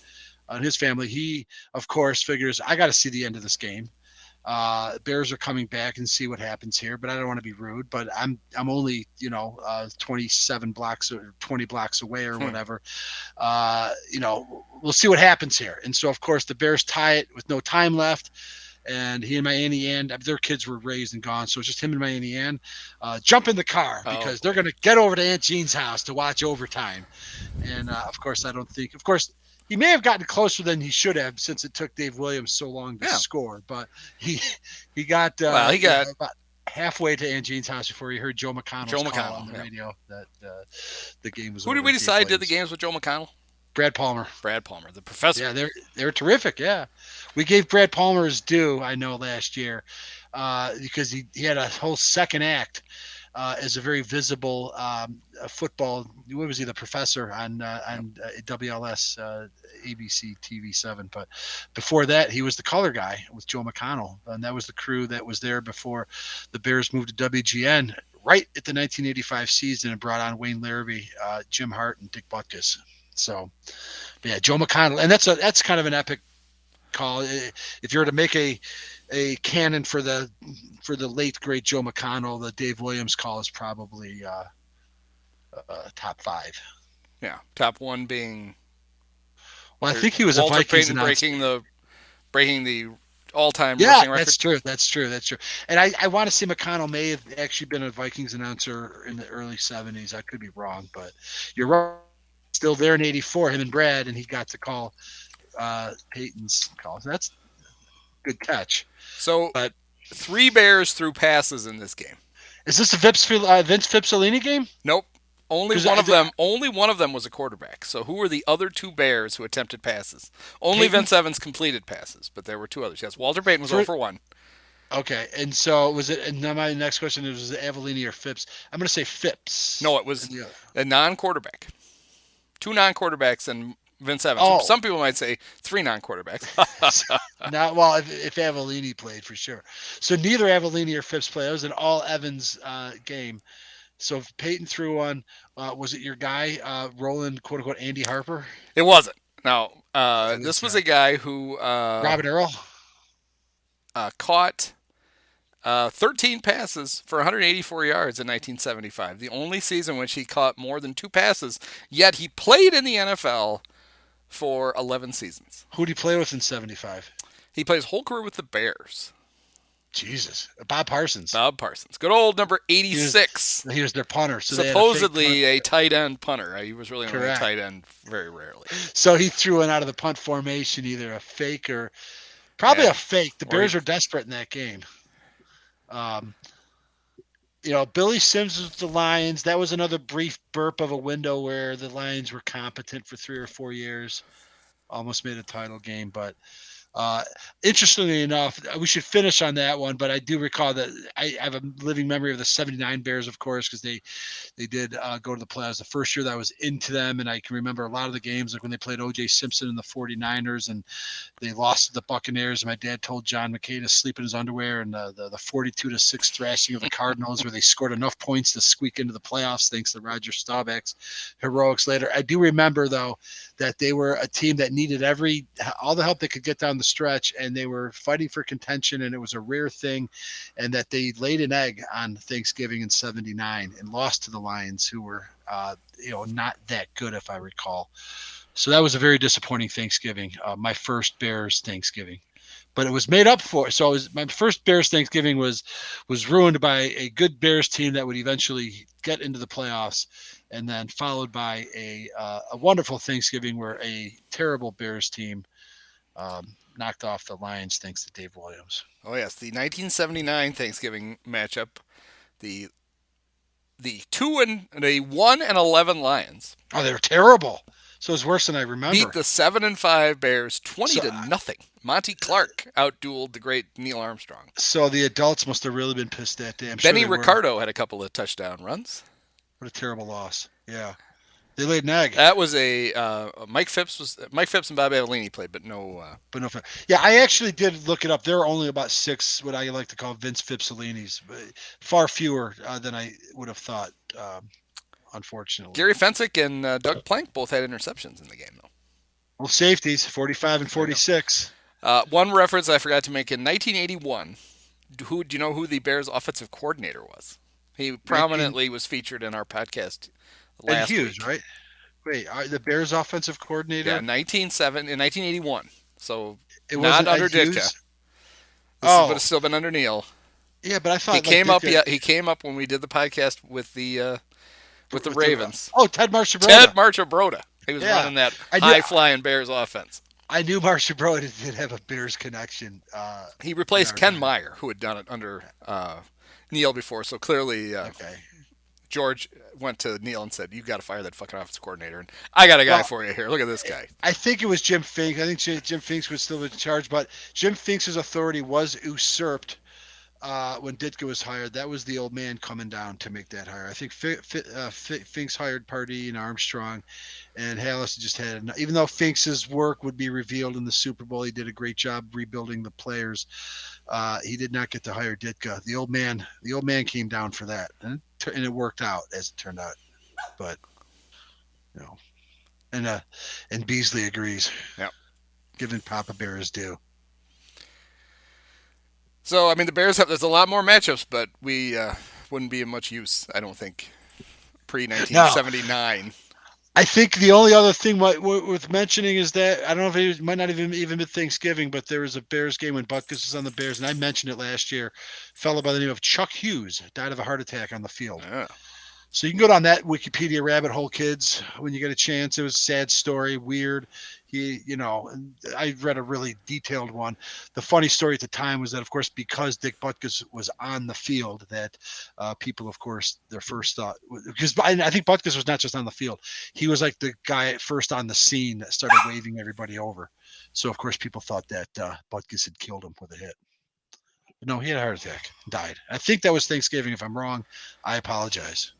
and his family, he, of course, figures, I got to see the end of this game. Bears are coming back and see what happens here, but I don't want to be rude, but I'm only 27 blocks or 20 blocks away or whatever. We'll see what happens here. And so of course the Bears tie it with no time left, and he and my Auntie Ann, their kids were raised and gone, so it's just him and my Auntie Ann jump in the car because they're going to get over to Aunt Jean's house to watch overtime. And of course he may have gotten closer than he should have, since it took Dave Williams so long to score. But he got about halfway to Aunt Jean's house before he heard Joe McConnell on the radio that the game was over. Who did we decide did the games with Joe McConnell? Brad Palmer. Brad Palmer, the professor. Yeah, they're terrific. Yeah, we gave Brad Palmer his due. I know last year because he had a whole second act as a very visible football. What was he? The professor on WLS ABC TV7. But before that, he was the color guy with Joe McConnell, and that was the crew that was there before the Bears moved to WGN. Right at the 1985 season, and brought on Wayne Larrabee, Jim Hart, and Dick Butkus. So, yeah, Joe McConnell, and that's kind of an epic call. If you were to make a canon for the late great Joe McConnell, the Dave Williams call is probably top 5. Yeah, top 1 being. Well, I think he was Walter a Vikings Payton announcer. breaking the all-time Yeah, rushing record. that's true. And I want to say McConnell may have actually been a Vikings announcer in the early 70s. I could be wrong, but you're right. Still there in 84, him and Brad, and he got to call Peyton's call. So that's a good catch. So, but 3 Bears threw passes in this game. Is this a Vince Fipsolini game? Nope. Only one of them was a quarterback. So who were the other 2 Bears who attempted passes? Only Peyton? Vince Evans completed passes, but there were 2 others. Yes, Walter Payton was 0 for 1. Okay, and so was it? And now my next question is: was it Avellini or Phipps? I'm going to say Phipps. No, it was a non-quarterback. 2 non-quarterbacks and Vince Evans. Oh. Some people might say 3 non-quarterbacks. Not well if Avellini played for sure. So neither Avellini or Phipps played. It was an all Evans game. So if Peyton threw one, was it your guy, Roland, quote unquote, Andy Harper? It wasn't. No, this was a guy who Robin Earl caught 13 passes for 184 yards in 1975. The only season in which he caught more than 2 passes. Yet he played in the NFL for 11 seasons. Who did he play with in 75? He played his whole career with the Bears. Jesus. Bob Parsons. Good old number 86. He was their punter. So supposedly a tight end punter. He was really only a tight end very rarely. So he threw it out of the punt formation, either a fake or probably a fake. The Bears were desperate in that game. Billy Sims was the Lions. That was another brief burp of a window where the Lions were competent for 3 or 4 years. Almost made a title game, but interestingly enough, we should finish on that one, but I do recall that I have a living memory of the 79 Bears, of course, because they did go to the playoffs the first year that I was into them, and I can remember a lot of the games, like when they played O.J. Simpson and the 49ers, and they lost to the Buccaneers, and my dad told John McKay to sleep in his underwear, and the 42-6 thrashing of the Cardinals, where they scored enough points to squeak into the playoffs thanks to Roger Staubach's heroics later. I do remember, though, that they were a team that needed all the help they could get down the stretch, and they were fighting for contention, and it was a rare thing, and that they laid an egg on Thanksgiving in 79 and lost to the Lions, who were not that good, if I recall. So that was a very disappointing Thanksgiving, my first Bears Thanksgiving, but it was made up for. So my first Bears Thanksgiving was ruined by a good Bears team that would eventually get into the playoffs, and then followed by a wonderful Thanksgiving where a terrible Bears team knocked off the Lions thanks to Dave Williams. Oh yes, the 1979 Thanksgiving matchup, the 1-11 Lions. Oh, they were terrible. So it was worse than I remember. Beat the 7-5 Bears 20-0. Monty Clark outdueled the great Neil Armstrong. So the adults must have really been pissed that day. Benny Ricardo had a couple of touchdown runs. What a terrible loss. Yeah. They laid an egg. That was Mike Phipps and Bob Avellini played, but no. Yeah, I actually did look it up. There are only about 6 what I like to call Vince Fipsolinis, far fewer than I would have thought. Unfortunately, Gary Fensick and Doug Plank both had interceptions in the game, though. Well, safeties, 45 and 46. One reference I forgot to make: in 1981, do you know who the Bears' offensive coordinator was? He prominently was featured in our podcast last Hughes, week. Right? Wait, the Bears' offensive coordinator? Yeah, in 1981. So it not under Ditka. But it's still been under Neil. Yeah, but I thought he came up. Yeah, he came up when we did the podcast with the Ravens. Ted Marchibroda. Ted Marchibroda. He was running that high-flying Bears offense. I knew Marchibroda did have a Bears connection. He replaced Ken Meyer, who had done it under Neil before. So clearly, George went to Neil and said, "You got to fire that fucking offensive coordinator." And I got a guy for you here. Look at this guy. I think it was Jim Finks. I think Jim Finks was still in charge, but Jim Finks' authority was usurped when Ditka was hired. That was the old man coming down to make that hire. I think Finks hired Pardee and Armstrong, and Hallis just had enough. Even though Finks' work would be revealed in the Super Bowl, he did a great job rebuilding the players. He did not get to hire Ditka. The old man came down for that, and it worked out as it turned out. But and Beasley agrees. Yeah, giving Papa Bear his due. So I mean, the Bears there's a lot more matchups, but we wouldn't be of much use, I don't think, pre-1979. I think the only other thing worth mentioning is that I don't know if it might not even be Thanksgiving, but there was a Bears game when Butkus was on the Bears, and I mentioned it last year. A fellow by the name of Chuck Hughes died of a heart attack on the field. Yeah. So you can go down that Wikipedia rabbit hole, kids, when you get a chance. It was a sad story, weird. I read a really detailed one. The funny story at the time was that, of course, because Dick Butkus was on the field, that people, of course, their first thought, because I think Butkus was not just on the field. He was like the guy first on the scene that started waving everybody over. So, of course, people thought that Butkus had killed him with a hit. But no, he had a heart attack, died. I think that was Thanksgiving. If I'm wrong, I apologize.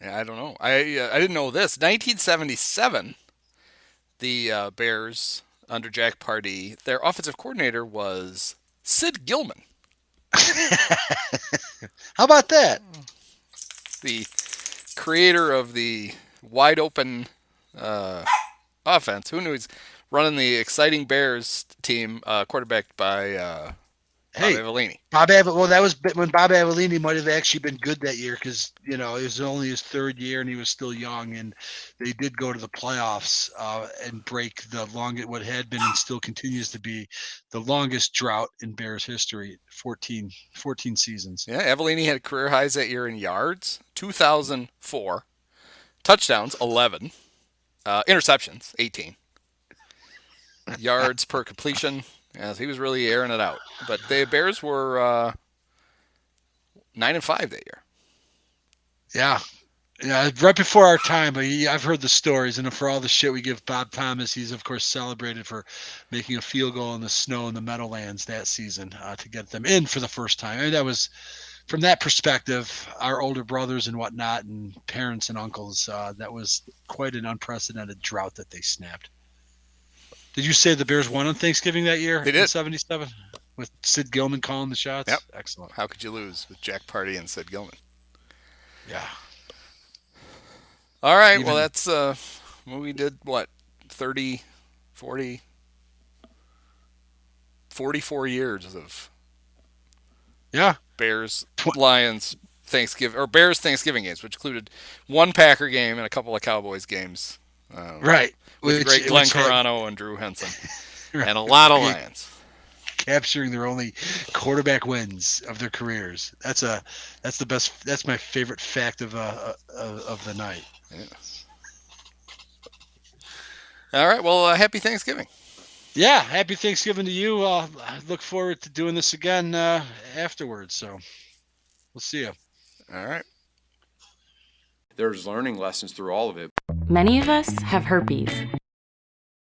Yeah, I don't know. I didn't know this. 1977, the Bears under Jack Pardee, their offensive coordinator was Sid Gilman. How about that? The creator of the wide open offense. Who knew he's running the exciting Bears team, quarterbacked by Bob Avellini. Well, that was when Bob Avellini might have actually been good that year because, it was only his third year and he was still young. And they did go to the playoffs and break what had been and still continues to be the longest drought in Bears history, 14 seasons. Yeah, Avellini had career highs that year in yards, 2,004, touchdowns, 11, interceptions, 18, yards per completion. Yes, he was really airing it out. But the Bears were 9-5 that year. Yeah, right before our time. But I've heard the stories, and for all the shit we give Bob Thomas, he's of course celebrated for making a field goal in the snow in the Meadowlands that season to get them in for the first time. I mean, that was, from that perspective, our older brothers and whatnot, and parents and uncles. That was quite an unprecedented drought that they snapped. Did you say the Bears won on Thanksgiving that year? They did. In 77? With Sid Gilman calling the shots? Yep. Excellent. How could you lose with Jack Pardee and Sid Gilman? Yeah. All right. Well, that's we did, 30, 40, 44 years of Bears, Lions, Bears Thanksgiving games, which included one Packer game and a couple of Cowboys games. Right. With the great Glenn Carano and Drew Henson. Right. And a lot of Lions. Capturing their only quarterback wins of their careers. That's the best. That's my favorite fact of the night. Yeah. All right. Well, happy Thanksgiving. Yeah, happy Thanksgiving to you. I look forward to doing this again afterwards. So we'll see you. All right. There's learning lessons through all of it. Many of us have herpes.